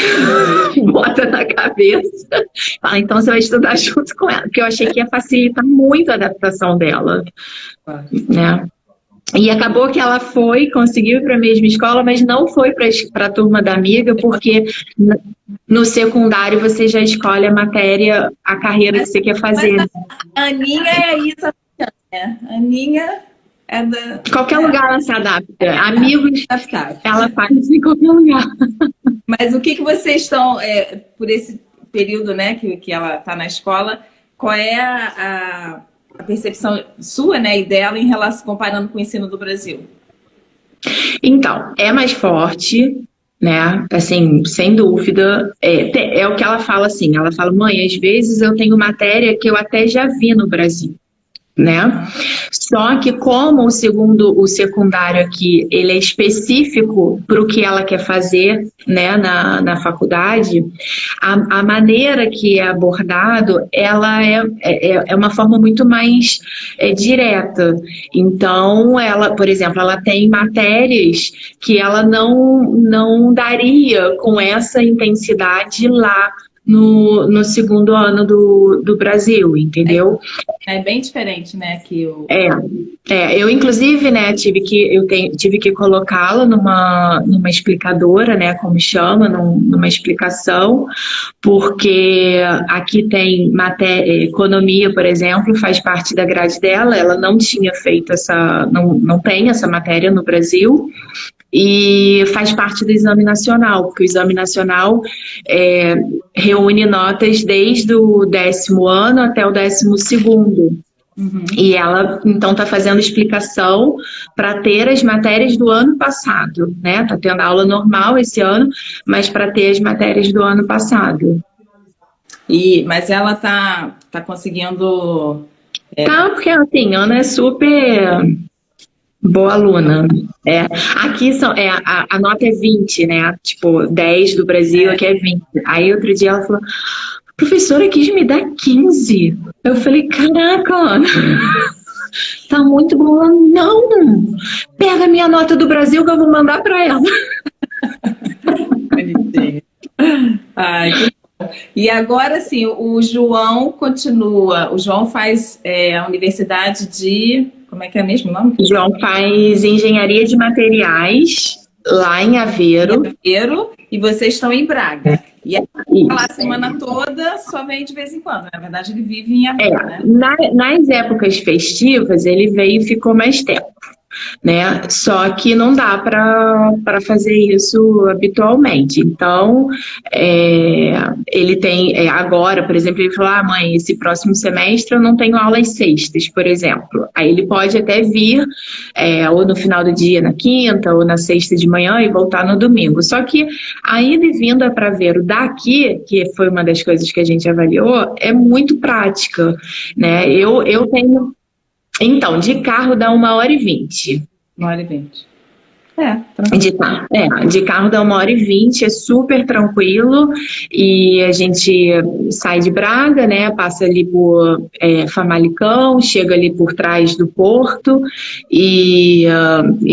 [SPEAKER 2] bota na cabeça, fala, então você vai estudar junto com ela, porque eu achei que ia facilitar muito a adaptação dela, né? E acabou que ela conseguiu ir para a mesma escola, mas não foi para a turma da amiga, porque no secundário você já escolhe a matéria, a carreira que você quer fazer.
[SPEAKER 1] Mas a Aninha é isso, né? A Aninha é da...
[SPEAKER 2] Qualquer lugar ela se adapta. Amigos, ela faz em qualquer lugar.
[SPEAKER 1] Mas o que vocês estão, por esse período, né, que ela está na escola, qual é a percepção sua, né, e dela em relação, comparando com o ensino do Brasil?
[SPEAKER 2] Então, é mais forte, né, assim, sem dúvida, é o que ela fala assim, ela fala, mãe, às vezes eu tenho matéria que eu até já vi no Brasil, né? Só que como o secundário aqui, ele é específico para o que ela quer fazer, né, na faculdade, a maneira que é abordado, ela é uma forma muito mais direta. Então, ela, por exemplo, ela tem matérias que ela não daria com essa intensidade lá no segundo ano do Brasil, entendeu?
[SPEAKER 1] É bem diferente, né? Que o...
[SPEAKER 2] Eu inclusive, né, tive que colocá-la numa explicadora, né, como chama, numa explicação, porque aqui tem economia, por exemplo, faz parte da grade dela, ela não tinha feito não tem essa matéria no Brasil, e faz parte do Exame Nacional, porque o Exame Nacional reúne notas desde o 10º ano até o 12º. Uhum. E ela, então, está fazendo explicação para ter as matérias do ano passado, né? Está tendo aula normal esse ano, mas para ter as matérias do ano passado.
[SPEAKER 1] Mas ela tá conseguindo...
[SPEAKER 2] Tá, porque assim, Ana é super... boa aluna. Aqui a nota é 20, né? Tipo, 10 do Brasil, aqui é 20. Aí outro dia ela falou, professora quis me dar 15. Eu falei, caraca, Ana, tá muito bom. Ela, não, pega a minha nota do Brasil que eu vou mandar pra ela.
[SPEAKER 1] Ai, que bom. E agora sim, o João continua. O João faz a universidade de... Como é que é mesmo o nome?
[SPEAKER 2] João faz engenharia de materiais lá em Aveiro.
[SPEAKER 1] E vocês estão em Braga. E aí, lá a semana toda, só vem de vez em quando. Na verdade, ele vive em Aveiro, né?
[SPEAKER 2] Nas épocas festivas, ele veio e ficou mais tempo, né? Só que não dá para fazer isso habitualmente. Então, ele tem... agora, por exemplo, ele falou, mãe, esse próximo semestre eu não tenho aulas sextas, por exemplo. Aí ele pode até vir ou no final do dia, na quinta, ou na sexta de manhã e voltar no domingo. Só que a ida e vinda para Aveiro daqui, que foi uma das coisas que a gente avaliou, é muito prática, né? Eu tenho... Então, de carro dá 1h20.
[SPEAKER 1] 1h20.
[SPEAKER 2] De carro dá 1h20, é super tranquilo. E a gente sai de Braga, né? Passa ali por Famalicão, chega ali por trás do Porto e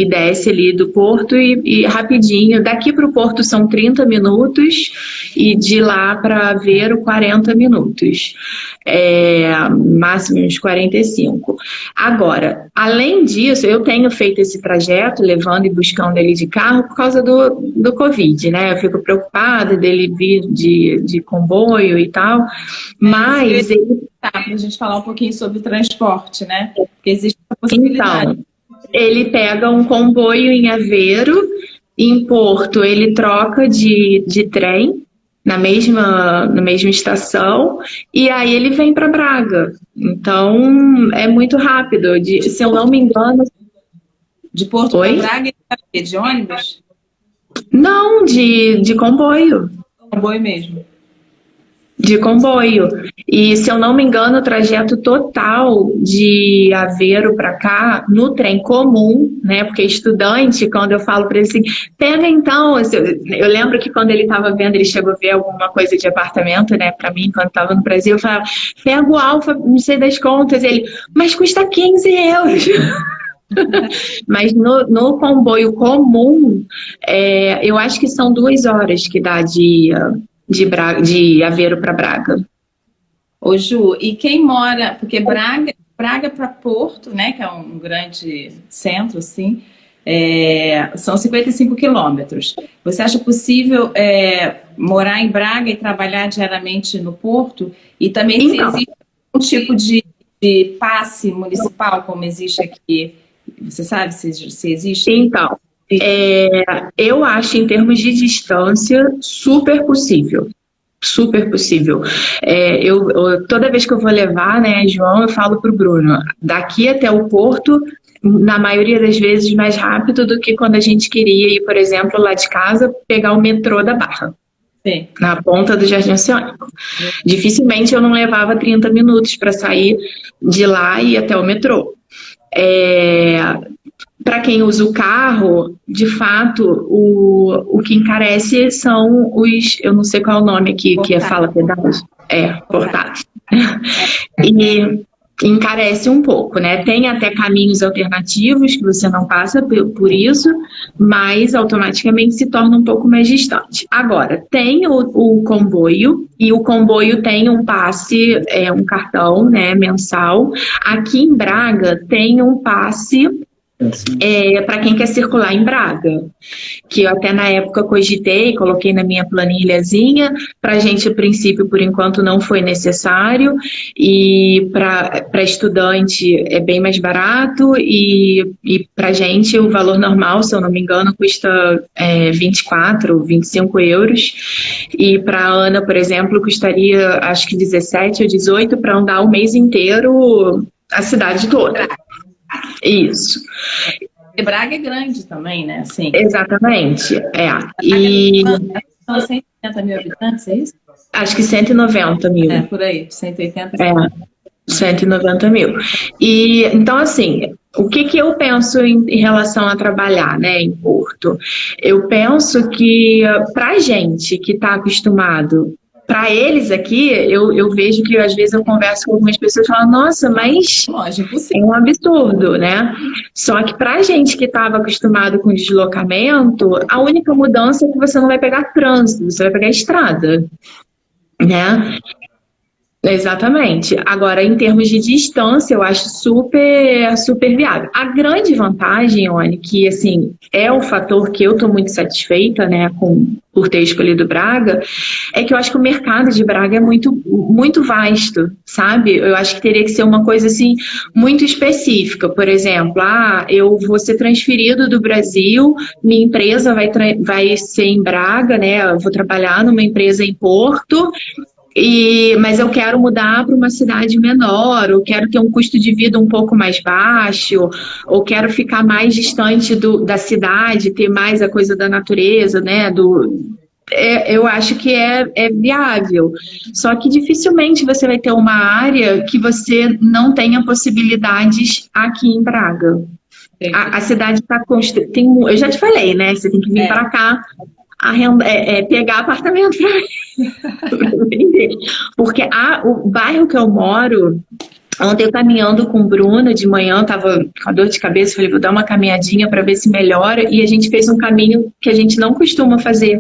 [SPEAKER 2] desce ali do Porto e rapidinho. Daqui para o Porto são 30 minutos e de lá para Aveiro 40 minutos. Máximo uns 45. Agora, além disso, eu tenho feito esse trajeto, levando e buscando ele de carro por causa do Covid, né? Eu fico preocupada dele vir de comboio e tal, mas...
[SPEAKER 1] Pra gente falar um pouquinho sobre o transporte, né? Porque existe a possibilidade.
[SPEAKER 2] Então, ele pega um comboio em Aveiro, em Porto ele troca de trem, na mesma estação, e aí ele vem para Braga. Então, é muito rápido. Se eu não me engano...
[SPEAKER 1] De Porto para Braga, de ônibus?
[SPEAKER 2] Não, de comboio.
[SPEAKER 1] Comboio mesmo.
[SPEAKER 2] De comboio. E, se eu não me engano, o trajeto total de Aveiro para cá, no trem comum, né? Porque estudante, quando eu falo para ele assim, pega então. Eu lembro que quando ele estava vendo, ele chegou a ver alguma coisa de apartamento, né? Para mim, quando estava no Brasil, eu falava, pega o Alfa, não sei das contas. Ele, mas custa 15 euros. Mas no comboio comum, eu acho que são 2 horas que dá de Aveiro para Braga.
[SPEAKER 1] Ô Ju, e quem mora, porque Braga para Porto, né, que é um grande centro, assim, são 55 quilômetros. Você acha possível morar em Braga e trabalhar diariamente no Porto? E também se existe um tipo de passe municipal, como existe aqui? Você sabe se existe?
[SPEAKER 2] Então, eu acho, em termos de distância, super possível. Super possível. Toda vez que eu vou levar, né, João, eu falo pro Bruno, daqui até o Porto, na maioria das vezes, mais rápido do que quando a gente queria ir, por exemplo, lá de casa, pegar o metrô da Barra.
[SPEAKER 1] Sim.
[SPEAKER 2] Na ponta do Jardim Oceânico. Dificilmente eu não levava 30 minutos para sair de lá e ir até o metrô. Para quem usa o carro, de fato, o que encarece são os... Eu não sei qual é o nome aqui, que fala pedágio. Portátil. encarece um pouco, né? Tem até caminhos alternativos que você não passa por isso, mas automaticamente se torna um pouco mais distante. Agora, tem o comboio, e o comboio tem um passe, um cartão, né, mensal. Aqui em Braga tem um passe para quem quer circular em Braga, que eu até na época cogitei, coloquei na minha planilhazinha. Para a gente, a princípio, por enquanto não foi necessário, e para estudante é bem mais barato, e para a gente o valor normal, se eu não me engano, custa 24, 25 euros, e para a Ana, por exemplo, custaria acho que 17 ou 18 para andar o mês inteiro a cidade toda. Isso.
[SPEAKER 1] E Braga é grande também, né? Assim.
[SPEAKER 2] Exatamente, E
[SPEAKER 1] são 180 mil habitantes, é isso?
[SPEAKER 2] Acho que 190 mil.
[SPEAKER 1] Por aí, 180.
[SPEAKER 2] 190 mil. E então, assim, o que eu penso em relação a trabalhar, né, em Porto? Eu penso que pra gente que está acostumado, para eles aqui, eu vejo que às vezes eu converso com algumas pessoas e falo, nossa, mas é um absurdo, né? Só que para a gente que estava acostumado com deslocamento, a única mudança é que você não vai pegar trânsito, você vai pegar estrada, né? Exatamente. Agora, em termos de distância, eu acho super, super viável. A grande vantagem, Oni, que assim, é o fator que eu estou muito satisfeita, né, por ter escolhido Braga, é que eu acho que o mercado de Braga é muito, muito vasto, sabe? Eu acho que teria que ser uma coisa assim, muito específica. Por exemplo, eu vou ser transferido do Brasil, minha empresa vai ser em Braga, né? Eu vou trabalhar numa empresa em Porto. Mas eu quero mudar para uma cidade menor, ou quero ter um custo de vida um pouco mais baixo, ou quero ficar mais distante da cidade, ter mais a coisa da natureza, né? Eu acho que é viável. Só que dificilmente você vai ter uma área que você não tenha possibilidades aqui em Braga. A cidade está construída. Eu já te falei, né? Você tem que vir para cá. Pegar apartamento para vender. Porque o bairro que eu moro, ontem eu caminhando com o Bruno de manhã, tava com a dor de cabeça, falei, vou dar uma caminhadinha para ver se melhora, e a gente fez um caminho que a gente não costuma fazer.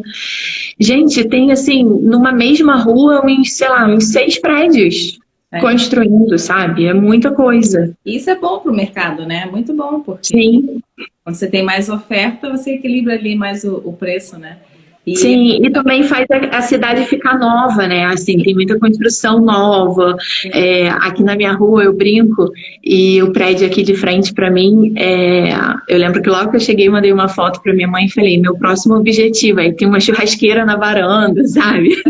[SPEAKER 2] Gente, tem assim, numa mesma rua, uns 6 prédios construindo, sabe? É muita coisa.
[SPEAKER 1] Isso é bom para o mercado, né? É muito bom, porque
[SPEAKER 2] Sim.
[SPEAKER 1] Quando você tem mais oferta, você equilibra ali mais o preço, né?
[SPEAKER 2] Sim, e também faz a cidade ficar nova, né? Assim, tem muita construção nova. Aqui na minha rua eu brinco, e o prédio aqui de frente para mim, eu lembro que logo que eu cheguei, mandei uma foto para minha mãe e falei, meu próximo objetivo, aí tem uma churrasqueira na varanda, sabe?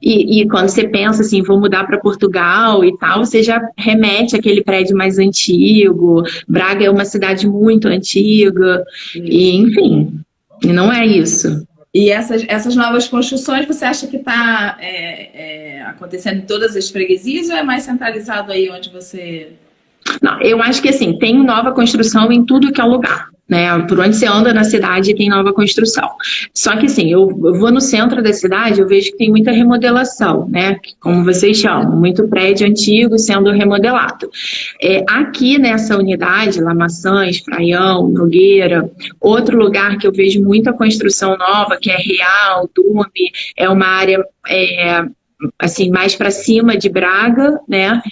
[SPEAKER 2] E quando você pensa assim, vou mudar para Portugal e tal, você já remete àquele prédio mais antigo. Braga é uma cidade muito antiga, e enfim... E não é isso.
[SPEAKER 1] E essas novas construções, você acha que está acontecendo em todas as freguesias, ou é mais centralizado aí onde você...
[SPEAKER 2] Não, eu acho que assim, tem nova construção em tudo que é lugar, né? Por onde você anda na cidade tem nova construção. Só que assim, eu vou no centro da cidade, eu vejo que tem muita remodelação, né? Como vocês chamam, muito prédio antigo sendo remodelado. Aqui nessa unidade, Lamaçãs, Praião, Nogueira, outro lugar que eu vejo muita construção nova, que é Real, Dume, é uma área... assim, mais para cima de Braga, né?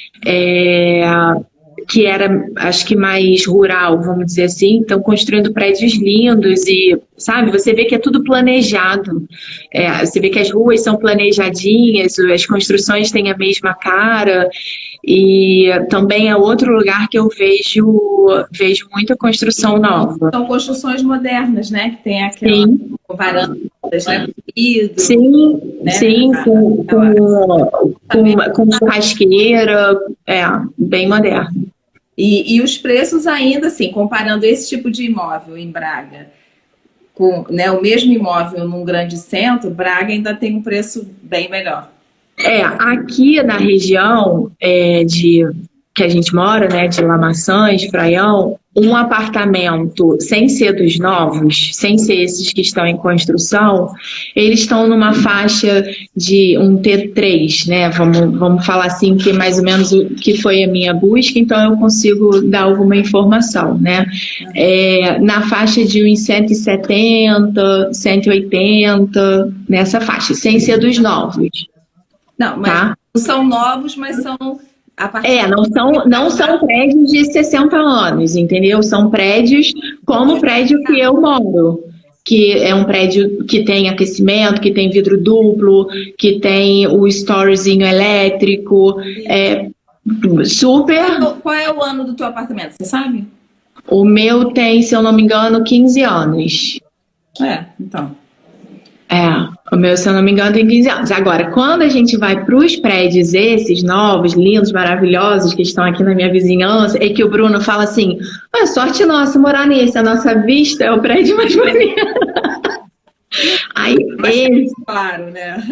[SPEAKER 2] Que era, acho que mais rural, vamos dizer assim, então construindo prédios lindos e, sabe, você vê que é tudo planejado, você vê que as ruas são planejadinhas, as construções têm a mesma cara, e também é outro lugar que eu vejo muita construção nova.
[SPEAKER 1] São construções modernas, né, que tem aquela varanda, né?
[SPEAKER 2] Sim, né? Sim, com churrasqueira, bem moderno.
[SPEAKER 1] E os preços ainda, assim, comparando esse tipo de imóvel em Braga com, né, o mesmo imóvel num grande centro, Braga ainda tem um preço bem melhor.
[SPEAKER 2] Aqui na região que a gente mora, né, de Lamaçãs, Praião, um apartamento, sem ser dos novos, sem ser esses que estão em construção, eles estão numa faixa de um T3, né? Vamos falar assim, que é mais ou menos o que foi a minha busca, então eu consigo dar alguma informação, né? Na faixa de uns 170, 180, nessa faixa, sem ser dos novos.
[SPEAKER 1] Não, mas
[SPEAKER 2] tá?
[SPEAKER 1] são novos, mas são...
[SPEAKER 2] Não são prédios de 60 anos, entendeu? São prédios como o prédio que eu moro, que é um prédio que tem aquecimento, que tem vidro duplo, que tem o storezinho elétrico, super...
[SPEAKER 1] Qual é o ano do teu apartamento, você sabe?
[SPEAKER 2] O meu tem, se eu não me engano, 15 anos.
[SPEAKER 1] Então...
[SPEAKER 2] o meu, se eu não me engano, tem 15 anos. Agora, quando a gente vai para os prédios esses novos, lindos, maravilhosos, que estão aqui na minha vizinhança, é que o Bruno fala assim, sorte nossa morar nesse, a nossa vista é o prédio mais bonito. Aí,
[SPEAKER 1] claro, né?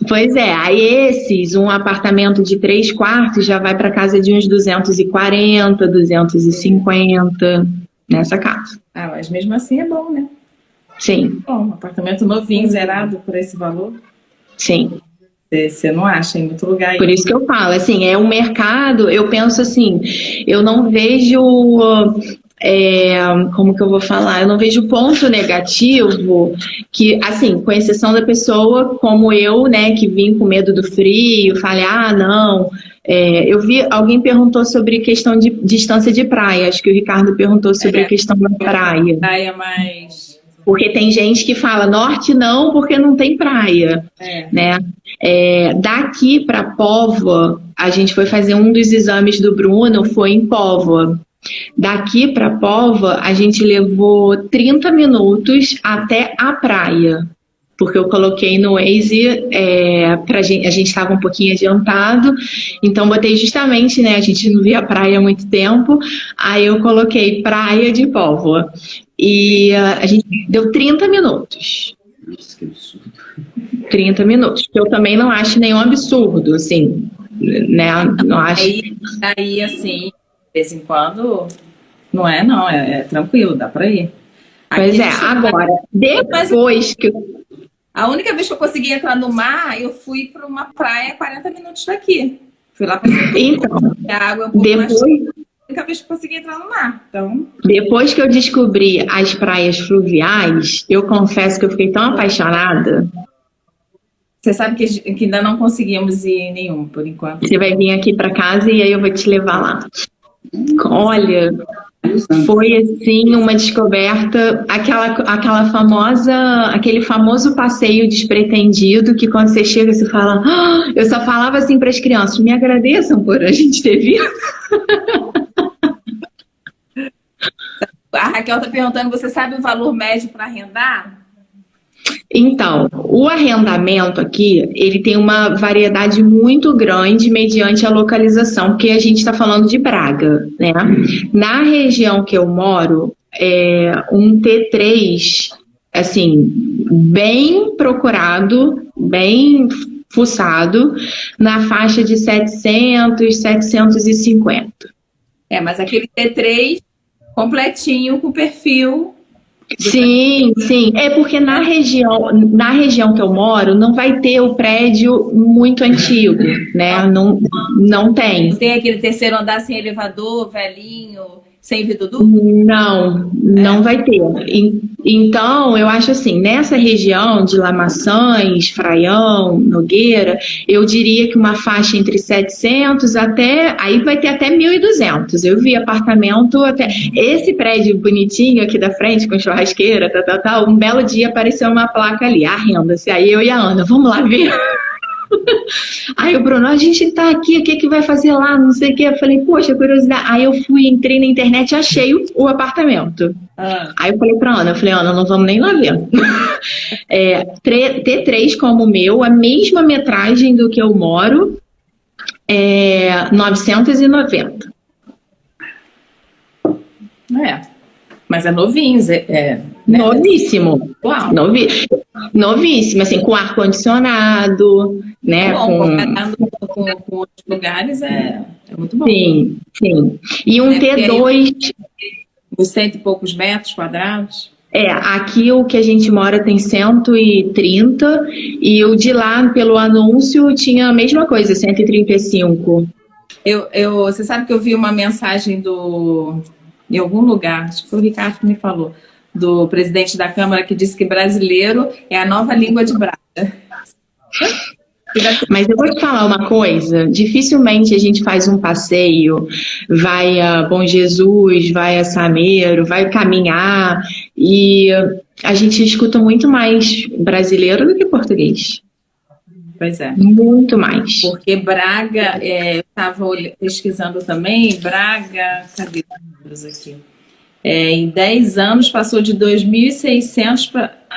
[SPEAKER 2] Pois é, aí um apartamento de 3 quartos já vai para casa de uns 240, 250, nessa casa.
[SPEAKER 1] Mas mesmo assim é bom, né?
[SPEAKER 2] Sim.
[SPEAKER 1] Bom, um apartamento novinho, zerado por esse valor.
[SPEAKER 2] Sim.
[SPEAKER 1] Você não acha em muito lugar aí.
[SPEAKER 2] Por isso que eu falo, assim, é um mercado, eu penso assim, eu não vejo, como que eu vou falar? Eu não vejo ponto negativo que, assim, com exceção da pessoa como eu, né, que vim com medo do frio, falei, não... eu vi, alguém perguntou sobre questão de distância de praia, acho que o Ricardo perguntou sobre a questão da praia.
[SPEAKER 1] Praia mais...
[SPEAKER 2] Porque tem gente que fala, norte não, porque não tem praia, né? Daqui para Póvoa, a gente foi fazer um dos exames do Bruno, foi em Póvoa. Daqui para Póvoa, a gente levou 30 minutos até a praia. Porque eu coloquei no Waze, a gente estava um pouquinho adiantado, então botei justamente, né, a gente não via praia há muito tempo, aí eu coloquei praia de Póvoa, e a gente deu 30 minutos.
[SPEAKER 3] Nossa, que absurdo.
[SPEAKER 2] 30 minutos, que eu também não acho nenhum absurdo, assim, né, não acho...
[SPEAKER 1] Aí, assim, de vez em quando, não é tranquilo, dá pra ir.
[SPEAKER 2] Pois agora, depois que...
[SPEAKER 1] A única vez que eu consegui entrar no mar, eu fui para uma praia a 40 minutos daqui. Fui lá para a água um pouco mais... A única vez que eu consegui entrar no mar. Então... Depois que eu descobri as praias fluviais, eu confesso que eu fiquei tão apaixonada. Você sabe que ainda não conseguimos ir em nenhum, por enquanto. Você vai vir aqui para casa e aí eu vou te levar lá. Olha... Foi assim uma descoberta, aquele famoso passeio despretendido que quando você chega você fala, eu só falava assim para as crianças, me agradeçam por a gente ter vindo. A Raquel está perguntando, você sabe o valor médio para arrendar? Então, o arrendamento aqui, ele tem uma variedade muito grande mediante a localização, porque a gente está falando de Braga, né? Na região que eu moro, um T3, assim, bem procurado, bem fuçado, na faixa de 700, 750. Mas aquele T3 completinho com perfil... Sim. É porque na região que eu moro não vai ter o prédio muito antigo, né? Não tem. Não tem aquele terceiro andar sem elevador, velhinho, sem vidro duplo? Não vai ter. Então, eu acho assim, nessa região de Lamaçãs, Fraião, Nogueira, eu diria que uma faixa entre 700 aí vai ter até 1.200. Eu vi apartamento até... Esse prédio bonitinho aqui da frente, com churrasqueira, um belo dia apareceu uma placa ali, arrenda-se. Aí eu e a Ana, vamos lá ver. Aí o Bruno, a gente tá aqui, o que vai fazer lá, não sei o que. Eu falei, poxa, curiosidade. Aí eu entrei na internet e achei o apartamento. Aí eu falei pra Ana, Ana, não vamos nem lá ver. T3 como o meu, a mesma metragem do que eu moro, 990. Mas é novinho, né? Novíssimo. Uau. Novíssimo, assim, com ar-condicionado, né? Com outros lugares é É muito bom.
[SPEAKER 2] Sim, sim. E um T2...
[SPEAKER 1] Os 100 e poucos metros quadrados?
[SPEAKER 2] Aqui o que a gente mora tem 130 e o de lá, pelo anúncio, tinha a mesma coisa, 135.
[SPEAKER 1] Você sabe que eu vi uma mensagem em algum lugar, acho que foi o Ricardo que me falou, do presidente da Câmara, que disse que brasileiro é a nova língua de Braga.
[SPEAKER 2] Mas eu vou te falar uma coisa, dificilmente a gente faz um passeio, vai a Bom Jesus, vai a Sameiro, vai caminhar e a gente escuta muito mais brasileiro do que português.
[SPEAKER 1] Pois é.
[SPEAKER 2] Muito mais.
[SPEAKER 1] Porque Braga, eu estava pesquisando também, Braga, cadê os números aqui? Em 10 anos passou de 2.600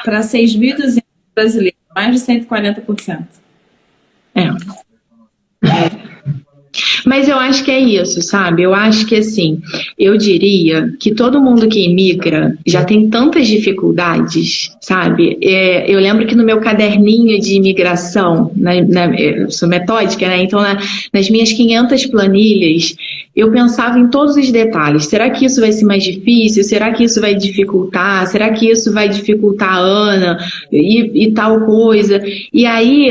[SPEAKER 1] para 6.200 brasileiros, mais de 140%.
[SPEAKER 2] Mas eu acho que é isso, sabe? Eu acho que, assim, eu diria que todo mundo que imigra já tem tantas dificuldades, sabe? Eu lembro que no meu caderninho de imigração, eu sou metódica, né? Então, nas minhas 500 planilhas, eu pensava em todos os detalhes. Será que isso vai ser mais difícil? Será que isso vai dificultar? Será que isso vai dificultar a Ana? E tal coisa. E aí,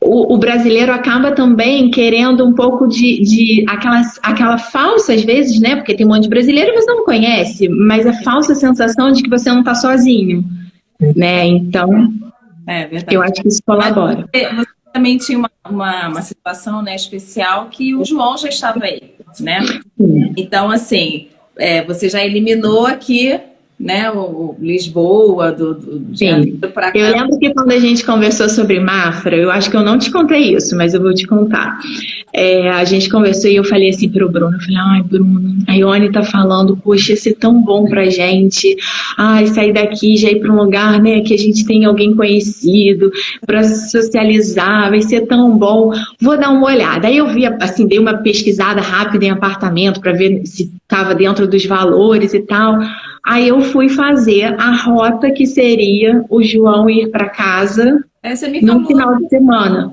[SPEAKER 2] o brasileiro acaba também querendo um pouco de aquela falsa, às vezes, né? Porque tem um monte de brasileiro que você não conhece, mas a falsa sensação de que você não está sozinho, né? Então, eu acho que isso colabora.
[SPEAKER 1] Você também tinha uma situação, né, especial que o João já estava aí, né? Então, assim, você já eliminou aqui, né, o Lisboa,
[SPEAKER 2] Sim. Eu lembro que quando a gente conversou sobre Mafra, eu acho que eu não te contei isso, mas eu vou te contar. A gente conversou e eu falei assim pro Bruno, eu falei, ai, Bruno, a Ione tá falando, poxa, ia ser tão bom pra gente, sair daqui, já ir pra um lugar, né, que a gente tem alguém conhecido, pra socializar, vai ser tão bom, vou dar uma olhada. Aí eu vi, assim, dei uma pesquisada rápida em apartamento pra ver se tava dentro dos valores e tal. Aí eu fui fazer a rota que seria o João ir para casa no final de semana.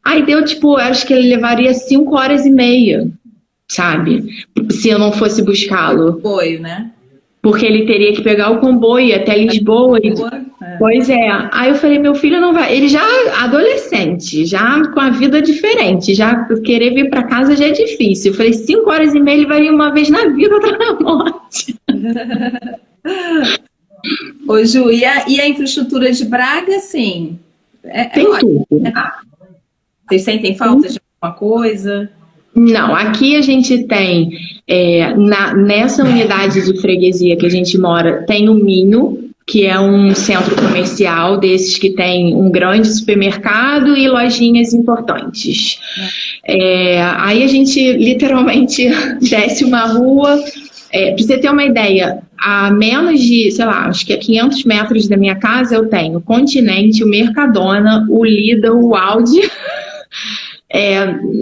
[SPEAKER 2] Aí deu, acho que ele levaria 5h30, sabe? Se eu não fosse buscá-lo.
[SPEAKER 1] Comboio, né?
[SPEAKER 2] Porque ele teria que pegar o comboio até Lisboa. Pois é. Aí eu falei, meu filho não vai... Ele já adolescente, já com a vida diferente, já querer vir para casa já é difícil. Eu falei, 5h30 ele vai ir uma vez na vida, outra na morte.
[SPEAKER 1] Ô, Ju, e a infraestrutura de Braga, assim...
[SPEAKER 2] Tem tudo.
[SPEAKER 1] Vocês sentem falta de alguma coisa?
[SPEAKER 2] Não, aqui a gente tem, nessa unidade de freguesia que a gente mora, tem o Minho, que é um centro comercial desses que tem um grande supermercado e lojinhas importantes. Aí a gente literalmente desce uma rua, pra você ter uma ideia, a menos de, sei lá, acho que a 500 metros da minha casa eu tenho o Continente, o Mercadona, o Lidl, o Aldi...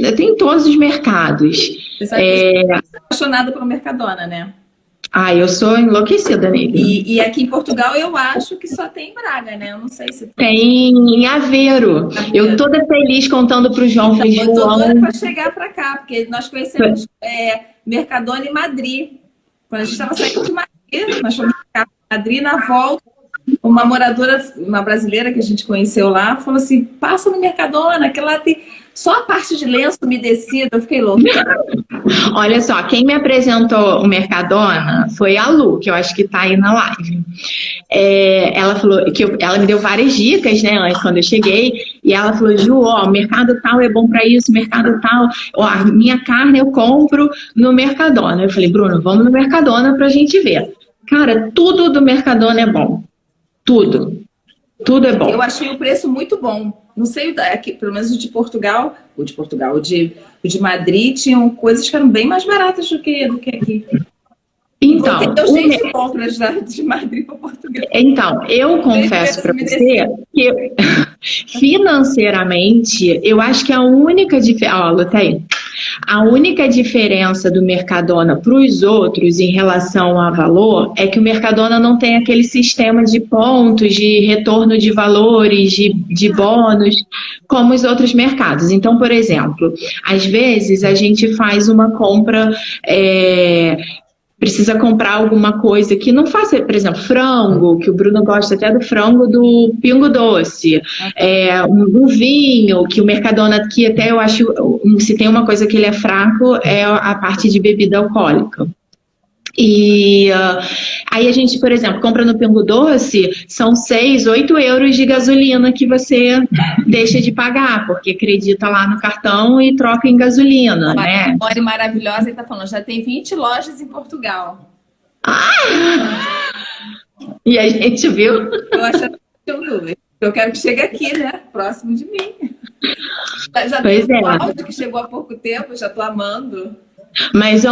[SPEAKER 2] eu tenho todos os mercados.
[SPEAKER 1] Você sabe que você é apaixonada pelo Mercadona, né?
[SPEAKER 2] Eu sou enlouquecida nele.
[SPEAKER 1] E aqui em Portugal eu acho que só tem em Braga, né? Eu não sei se
[SPEAKER 2] tem em Aveiro. Eu toda feliz contando pro João.
[SPEAKER 1] Então, eu tô doida para chegar para cá, porque nós conhecemos Mercadona em Madrid. Quando a gente estava saindo de Madrid, nós fomos para Madrid, na volta, uma moradora, uma brasileira que a gente conheceu lá, falou assim, passa no Mercadona, que lá tem só a parte de lenço umedecido. Eu fiquei louca.
[SPEAKER 2] Olha só, quem me apresentou o Mercadona foi a Lu, que eu acho que tá aí na live. Ela falou que ela me deu várias dicas, né, antes, quando eu cheguei, e ela falou, Ju, o mercado tal é bom para isso, mercado tal, a minha carne eu compro no Mercadona. Eu falei, Bruno, vamos no Mercadona pra gente ver. Cara, tudo do Mercadona é bom. Tudo. Tudo é bom.
[SPEAKER 1] Eu achei o preço muito bom. Não sei, aqui, pelo menos o de Portugal, o de Madrid, tinham coisas que eram bem mais baratas do que aqui.
[SPEAKER 2] Então,
[SPEAKER 1] eu cheio de compras de Madrid para Portugal.
[SPEAKER 2] Então, eu confesso para você que financeiramente, eu acho que a única diferença... Ó, Luta aí. A única diferença do Mercadona para os outros em relação a valor é que o Mercadona não tem aquele sistema de pontos, de retorno de valores, de bônus, como os outros mercados. Então, por exemplo, às vezes a gente faz uma compra, precisa comprar alguma coisa que não faça, por exemplo, frango, que o Bruno gosta até do frango do Pingo Doce, um vinho, que o Mercadona aqui até eu acho, se tem uma coisa que ele é fraco, é a parte de bebida alcoólica. E aí a gente, por exemplo, compra no Pingo Doce, são 6, 8 euros de gasolina que você deixa de pagar, porque acredita lá no cartão e troca em gasolina, né?
[SPEAKER 1] Olha, maravilhosa, ele tá falando, já tem 20 lojas em Portugal.
[SPEAKER 2] E a gente viu?
[SPEAKER 1] Eu acho que eu quero que chegue aqui, né? Próximo de mim. Já
[SPEAKER 2] pois
[SPEAKER 1] tem um áudio que chegou há pouco tempo, eu já tô amando.
[SPEAKER 2] Mas,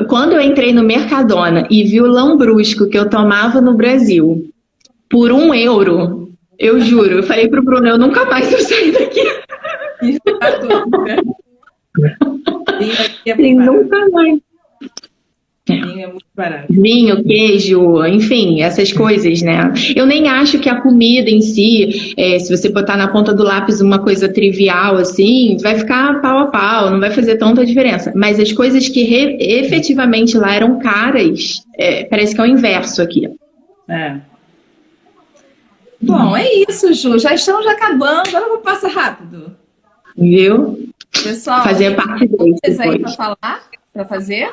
[SPEAKER 2] quando eu entrei no Mercadona e vi o lambrusco que eu tomava no Brasil por 1 euro, eu juro, eu falei pro Bruno, eu nunca mais vou sair daqui. Nunca mais.
[SPEAKER 1] Vinho é muito barato.
[SPEAKER 2] Vinho, queijo, enfim, essas coisas, né? Eu nem acho que a comida em si, se você botar na ponta do lápis uma coisa trivial, assim, vai ficar pau a pau, não vai fazer tanta diferença. Mas as coisas que efetivamente lá eram caras, parece que é o inverso aqui.
[SPEAKER 1] Bom, é isso, Ju. Já estamos acabando. Agora passa rápido.
[SPEAKER 2] Viu?
[SPEAKER 1] Pessoal,
[SPEAKER 2] fazer parte deles
[SPEAKER 1] aí para falar, para fazer?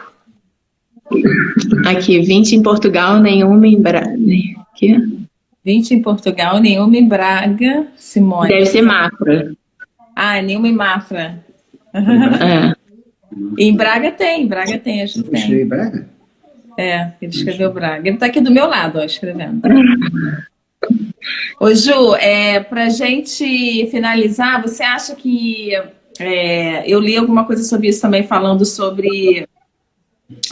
[SPEAKER 2] Aqui, 20 em Portugal, nenhuma em Braga.
[SPEAKER 1] 20 em Portugal, nenhuma em Braga. Simone.
[SPEAKER 2] Deve ser Mafra.
[SPEAKER 1] Nenhuma em Mafra. Em Braga tem, a gente tem.
[SPEAKER 3] Braga?
[SPEAKER 1] Ele escreveu Braga. Ele está aqui do meu lado, escrevendo. Ô Ju, pra gente finalizar, você acha que... eu li alguma coisa sobre isso também, falando sobre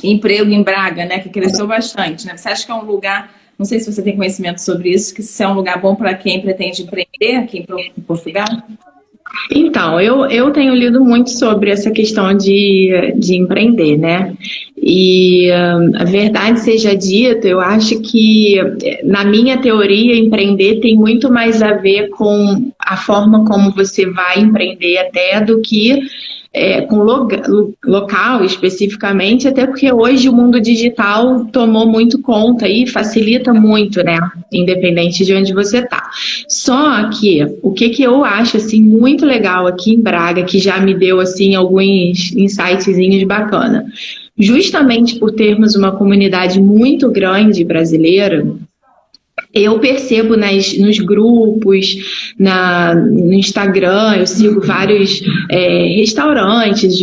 [SPEAKER 1] emprego em Braga, né, que cresceu bastante, né? Você acha que é um lugar, não sei se você tem conhecimento sobre isso, que se é um lugar bom para quem pretende empreender aqui em Portugal?
[SPEAKER 2] Então, eu tenho lido muito sobre essa questão de empreender, né? E a verdade seja dita, eu acho que, na minha teoria, empreender tem muito mais a ver com a forma como você vai empreender até do que com local especificamente, até porque hoje o mundo digital tomou muito conta e facilita muito, né? Independente de onde você está. Só que o que eu acho assim muito legal aqui em Braga, que já me deu assim alguns insightzinhos bacana, justamente por termos uma comunidade muito grande brasileira, eu percebo nos grupos, no Instagram, eu sigo vários restaurantes,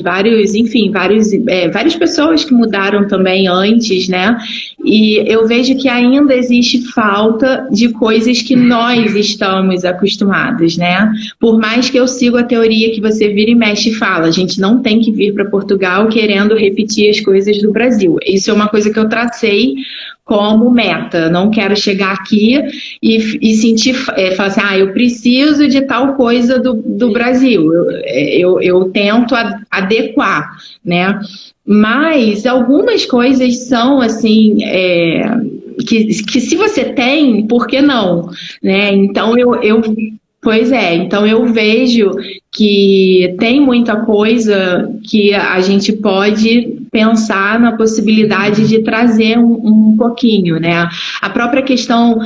[SPEAKER 2] várias pessoas que mudaram também antes, né? E eu vejo que ainda existe falta de coisas que nós estamos acostumados, né? Por mais que eu siga a teoria que você vira e mexe e fala, a gente não tem que vir para Portugal querendo repetir as coisas do Brasil. Isso é uma coisa que eu tracei como meta. Não quero chegar aqui e sentir, falar assim, eu preciso de tal coisa do Brasil. Eu tento adequar, né? Mas algumas coisas são assim, que se você tem, por que não? Né? Então então eu vejo que tem muita coisa que a gente pode pensar na possibilidade de trazer um pouquinho, né? A própria questão,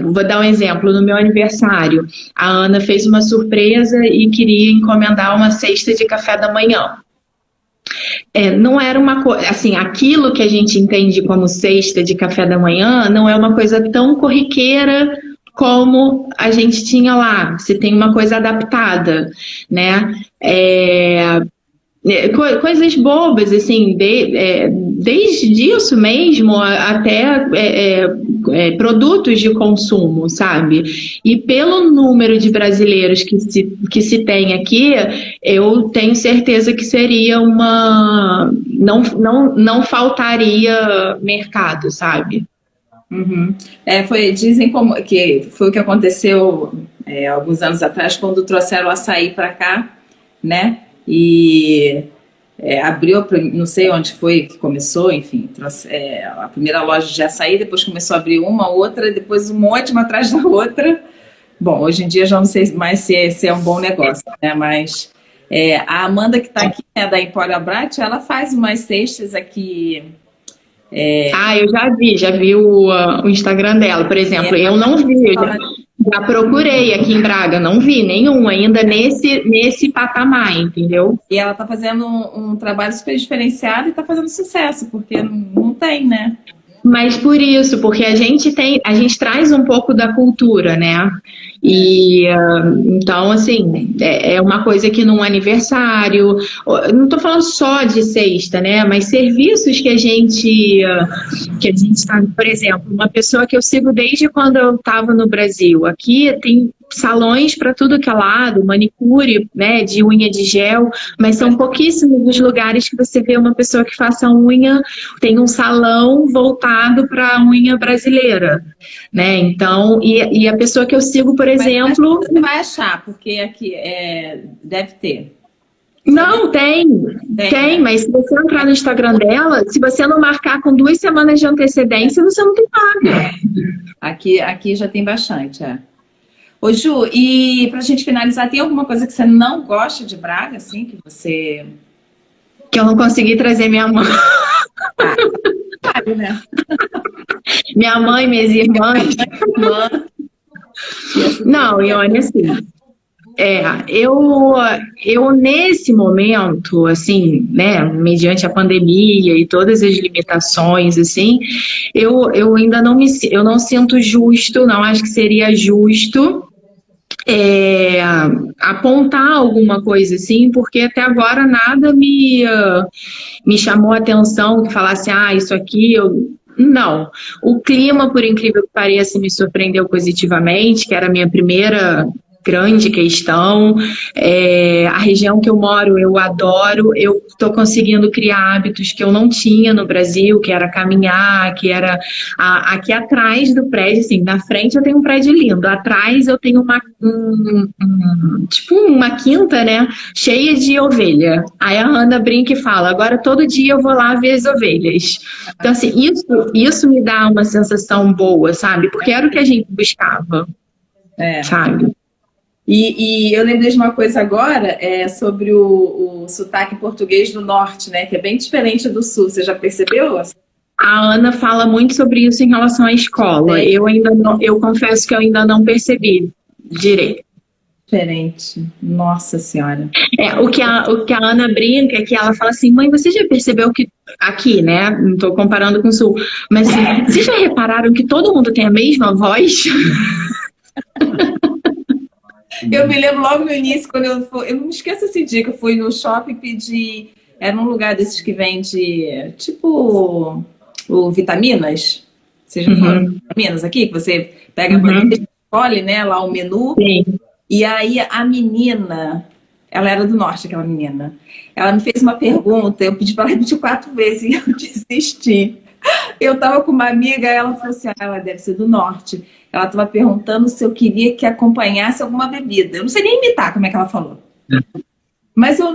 [SPEAKER 2] vou dar um exemplo, no meu aniversário, a Ana fez uma surpresa e queria encomendar uma cesta de café da manhã. Não era uma coisa, assim, aquilo que a gente entende como cesta de café da manhã não é uma coisa tão corriqueira como a gente tinha lá, se tem uma coisa adaptada, né? Coisas bobas, assim, desde isso mesmo até produtos de consumo, sabe? E pelo número de brasileiros que se tem aqui, eu tenho certeza que seria não faltaria mercado, sabe?
[SPEAKER 1] Uhum. Dizem que foi o que aconteceu alguns anos atrás, quando trouxeram o açaí para cá, né? E abriu, não sei onde foi que começou, enfim, a primeira loja de açaí, depois começou a abrir uma, outra, depois um monte, uma atrás da outra. Bom, hoje em dia já não sei mais se é um bom negócio, né? Mas a Amanda, que está aqui, né, da Empório Abrat, ela faz umas cestas aqui.
[SPEAKER 2] Eu já vi o Instagram dela, por exemplo. Eu não vi, já procurei aqui em Braga, não vi nenhum ainda nesse patamar, entendeu?
[SPEAKER 1] E ela está fazendo um trabalho super diferenciado e está fazendo sucesso, porque não tem, né?
[SPEAKER 2] Mas por isso, porque a gente traz um pouco da cultura, né? E então, assim, é uma coisa que num aniversário, não estou falando só de cesta, né? Mas serviços que a gente tá, por exemplo, uma pessoa que eu sigo desde quando eu estava no Brasil. Aqui tem salões para tudo que é lado, manicure, né, de unha de gel, mas são pouquíssimos os lugares que você vê uma pessoa que faça unha, tem um salão voltado para a unha brasileira, né? Então, e a pessoa que eu sigo, por exemplo,
[SPEAKER 1] você vai achar, porque aqui deve ter.
[SPEAKER 2] Não, tem, mas se você entrar no Instagram dela, se você não marcar com 2 semanas de antecedência, você não tem paga.
[SPEAKER 1] Aqui já tem bastante, Ô, Ju, e pra gente finalizar, tem alguma coisa que você não gosta de Braga, assim, que você...
[SPEAKER 2] Que eu não consegui trazer minha mãe.
[SPEAKER 1] Sabe, né?
[SPEAKER 2] Minha mãe, minhas irmãs. Não, e olha assim, eu nesse momento, assim, né, mediante a pandemia e todas as limitações, assim, eu ainda eu não sinto justo, não acho que seria justo apontar alguma coisa assim, porque até agora nada me chamou a atenção que falasse, isso aqui Não. O clima, por incrível que pareça, me surpreendeu positivamente, que era a minha primeira grande questão. A região que eu moro, eu adoro. Eu estou conseguindo criar hábitos que eu não tinha no Brasil, que era caminhar, que era aqui atrás do prédio, assim, na frente eu tenho um prédio lindo, atrás eu tenho tipo uma quinta, né, cheia de ovelha. Aí a Ana brinca e fala, agora todo dia eu vou lá ver as ovelhas. Então, assim, isso me dá uma sensação boa, sabe? Porque era o que a gente buscava, sabe?
[SPEAKER 1] E eu lembrei de uma coisa agora, sobre o sotaque português do norte, né? Que é bem diferente do sul. Você já percebeu?
[SPEAKER 2] A Ana fala muito sobre isso em relação à escola. Eu confesso que eu ainda não percebi direito.
[SPEAKER 1] Diferente. Nossa Senhora.
[SPEAKER 2] O que a Ana brinca é que ela fala assim, mãe, você já percebeu que aqui, né? Não estou comparando com o sul, mas assim, vocês já repararam que todo mundo tem a mesma voz?
[SPEAKER 1] Eu me lembro logo no início, quando eu não me esqueço esse dia que eu fui no shopping pedir, era num lugar desses que vende, tipo, vitaminas. Vocês já foram vitaminas aqui? Que você pega a bandeja, escolhe, né, lá o menu.
[SPEAKER 2] Sim.
[SPEAKER 1] E aí a menina, ela era do norte, aquela menina. Ela me fez uma pergunta, eu pedi para ela repetir 4 vezes e eu desisti. Eu tava com uma amiga, ela falou assim, ela deve ser do norte. Ela estava perguntando se eu queria que acompanhasse alguma bebida. Eu não sei nem imitar como é que ela falou. Mas eu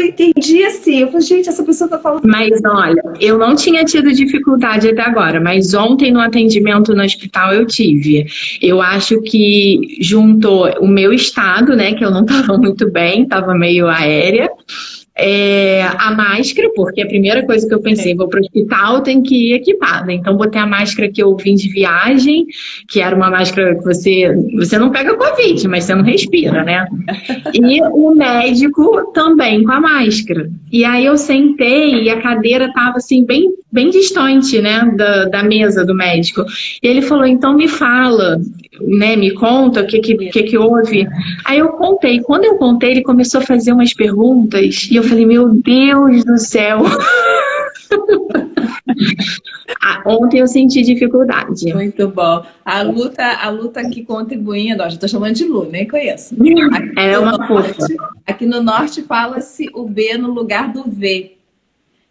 [SPEAKER 1] entendi assim. Eu falei, gente, essa pessoa está falando...
[SPEAKER 2] Mas olha, eu não tinha tido dificuldade até agora. Mas ontem no atendimento no hospital eu tive. Eu acho que juntou o meu estado, né? Que eu não estava muito bem, estava meio aérea. A máscara, porque a primeira coisa que eu pensei, vou para o hospital, tem que ir equipada. Então, botei a máscara que eu vim de viagem, que era uma máscara que você não pega Covid, mas você não respira, né? E o médico também com a máscara. E aí eu sentei e a cadeira estava assim, bem distante, né, da mesa do médico. E ele falou, então me fala, né, me conta o que houve. Aí eu contei. Quando eu contei, ele começou a fazer umas perguntas e eu falei, meu Deus do céu. Ontem eu senti dificuldade.
[SPEAKER 1] Muito bom. A luta aqui contribuindo, já estou chamando de Lu, nem conheço. Aqui no norte fala-se o B no lugar do V.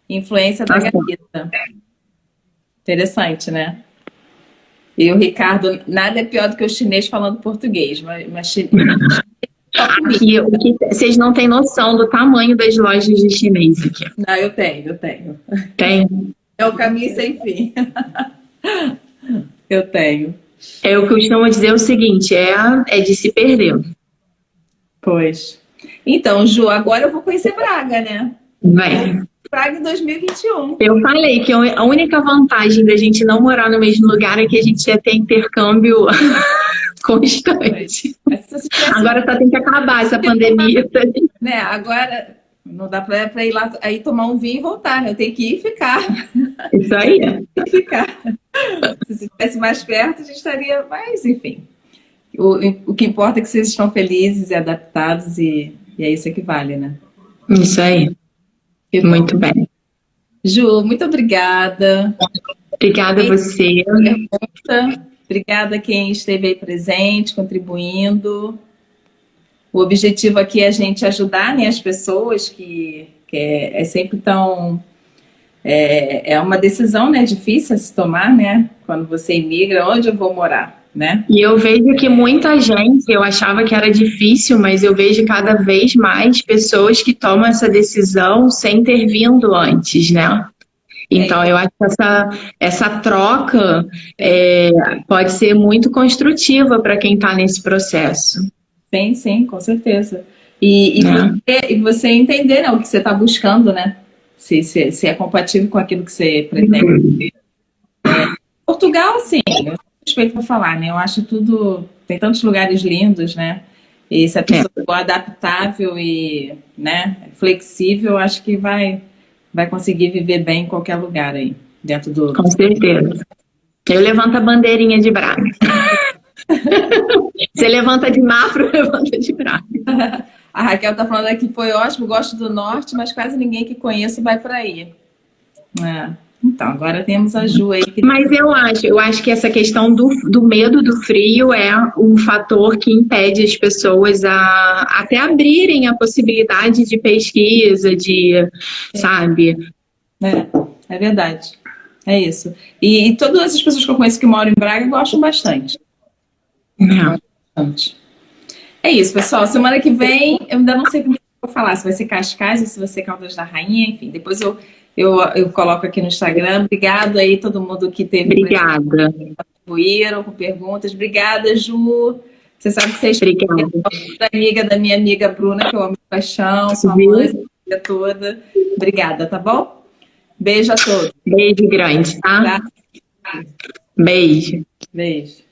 [SPEAKER 1] Influência da gaveta. Interessante, né? E o Ricardo, nada é pior do que o chinês falando português, mas chinês
[SPEAKER 2] Aqui, vocês não têm noção do tamanho das lojas de chinês aqui.
[SPEAKER 1] Não, eu tenho.
[SPEAKER 2] Tem.
[SPEAKER 1] É o caminho sem fim. Eu tenho.
[SPEAKER 2] Eu costumo dizer o seguinte, é de se perder.
[SPEAKER 1] Pois. Então, Ju, agora eu vou conhecer Braga, né?
[SPEAKER 2] Vai.
[SPEAKER 1] Braga em 2021.
[SPEAKER 2] Eu falei que a única vantagem da gente não morar no mesmo lugar é que a gente ia ter intercâmbio constante. Agora só tem que acabar essa pandemia.
[SPEAKER 1] Né? Agora não dá para ir lá aí tomar um vinho e voltar, né? Eu tenho que ir e ficar.
[SPEAKER 2] Isso aí.
[SPEAKER 1] Se estivesse mais perto, a gente estaria. Mas, enfim. O que importa é que vocês estão felizes e adaptados e é isso que vale, né?
[SPEAKER 2] Isso aí. Muito bem.
[SPEAKER 1] Ju, muito obrigada.
[SPEAKER 2] Obrigada a você.
[SPEAKER 1] Obrigada a quem esteve aí presente, contribuindo. O objetivo aqui é a gente ajudar, né, as pessoas que é sempre tão... É uma decisão, né, difícil a se tomar, né? Quando você imigra, onde eu vou morar, né?
[SPEAKER 2] E eu vejo que muita gente, eu achava que era difícil, mas eu vejo cada vez mais pessoas que tomam essa decisão sem ter vindo antes, né? Então, eu acho que essa troca pode ser muito construtiva para quem está nesse processo.
[SPEAKER 1] Sim, com certeza. E você entender, né, o que você está buscando, né? Se é compatível com aquilo que você pretende. Portugal, sim, eu respeito para falar, né? Eu acho tudo... Tem tantos lugares lindos, né? E se a pessoa for adaptável e, né, flexível, eu acho que vai conseguir viver bem em qualquer lugar aí, dentro do...
[SPEAKER 2] Com certeza. Eu levanto a bandeirinha de Braga. Você levanta de Mafra, eu levanto de Braga.
[SPEAKER 1] A Raquel tá falando aqui, foi ótimo, gosto do norte, mas quase ninguém que conheço vai para aí. Então, agora temos a Ju aí.
[SPEAKER 2] Mas eu acho que essa questão do medo do frio é um fator que impede as pessoas a até abrirem a possibilidade de pesquisa, sabe?
[SPEAKER 1] É verdade. É isso. E todas as pessoas que eu conheço que moram em Braga gostam bastante. É isso, pessoal. Semana que vem, eu ainda não sei como eu vou falar, se vai ser Cascais ou se vai ser Caldas da Rainha, enfim. Depois eu coloco aqui no Instagram. Obrigada aí todo mundo que teve.
[SPEAKER 2] Obrigada.
[SPEAKER 1] Contribuíram com perguntas. Obrigada, Ju. Você sabe que você é amiga da minha amiga Bruna, que eu amo de paixão, sua mãe, sua família toda. Obrigada, tá bom? Beijo a todos.
[SPEAKER 2] Beijo grande, tá? Beijo.
[SPEAKER 1] Beijo.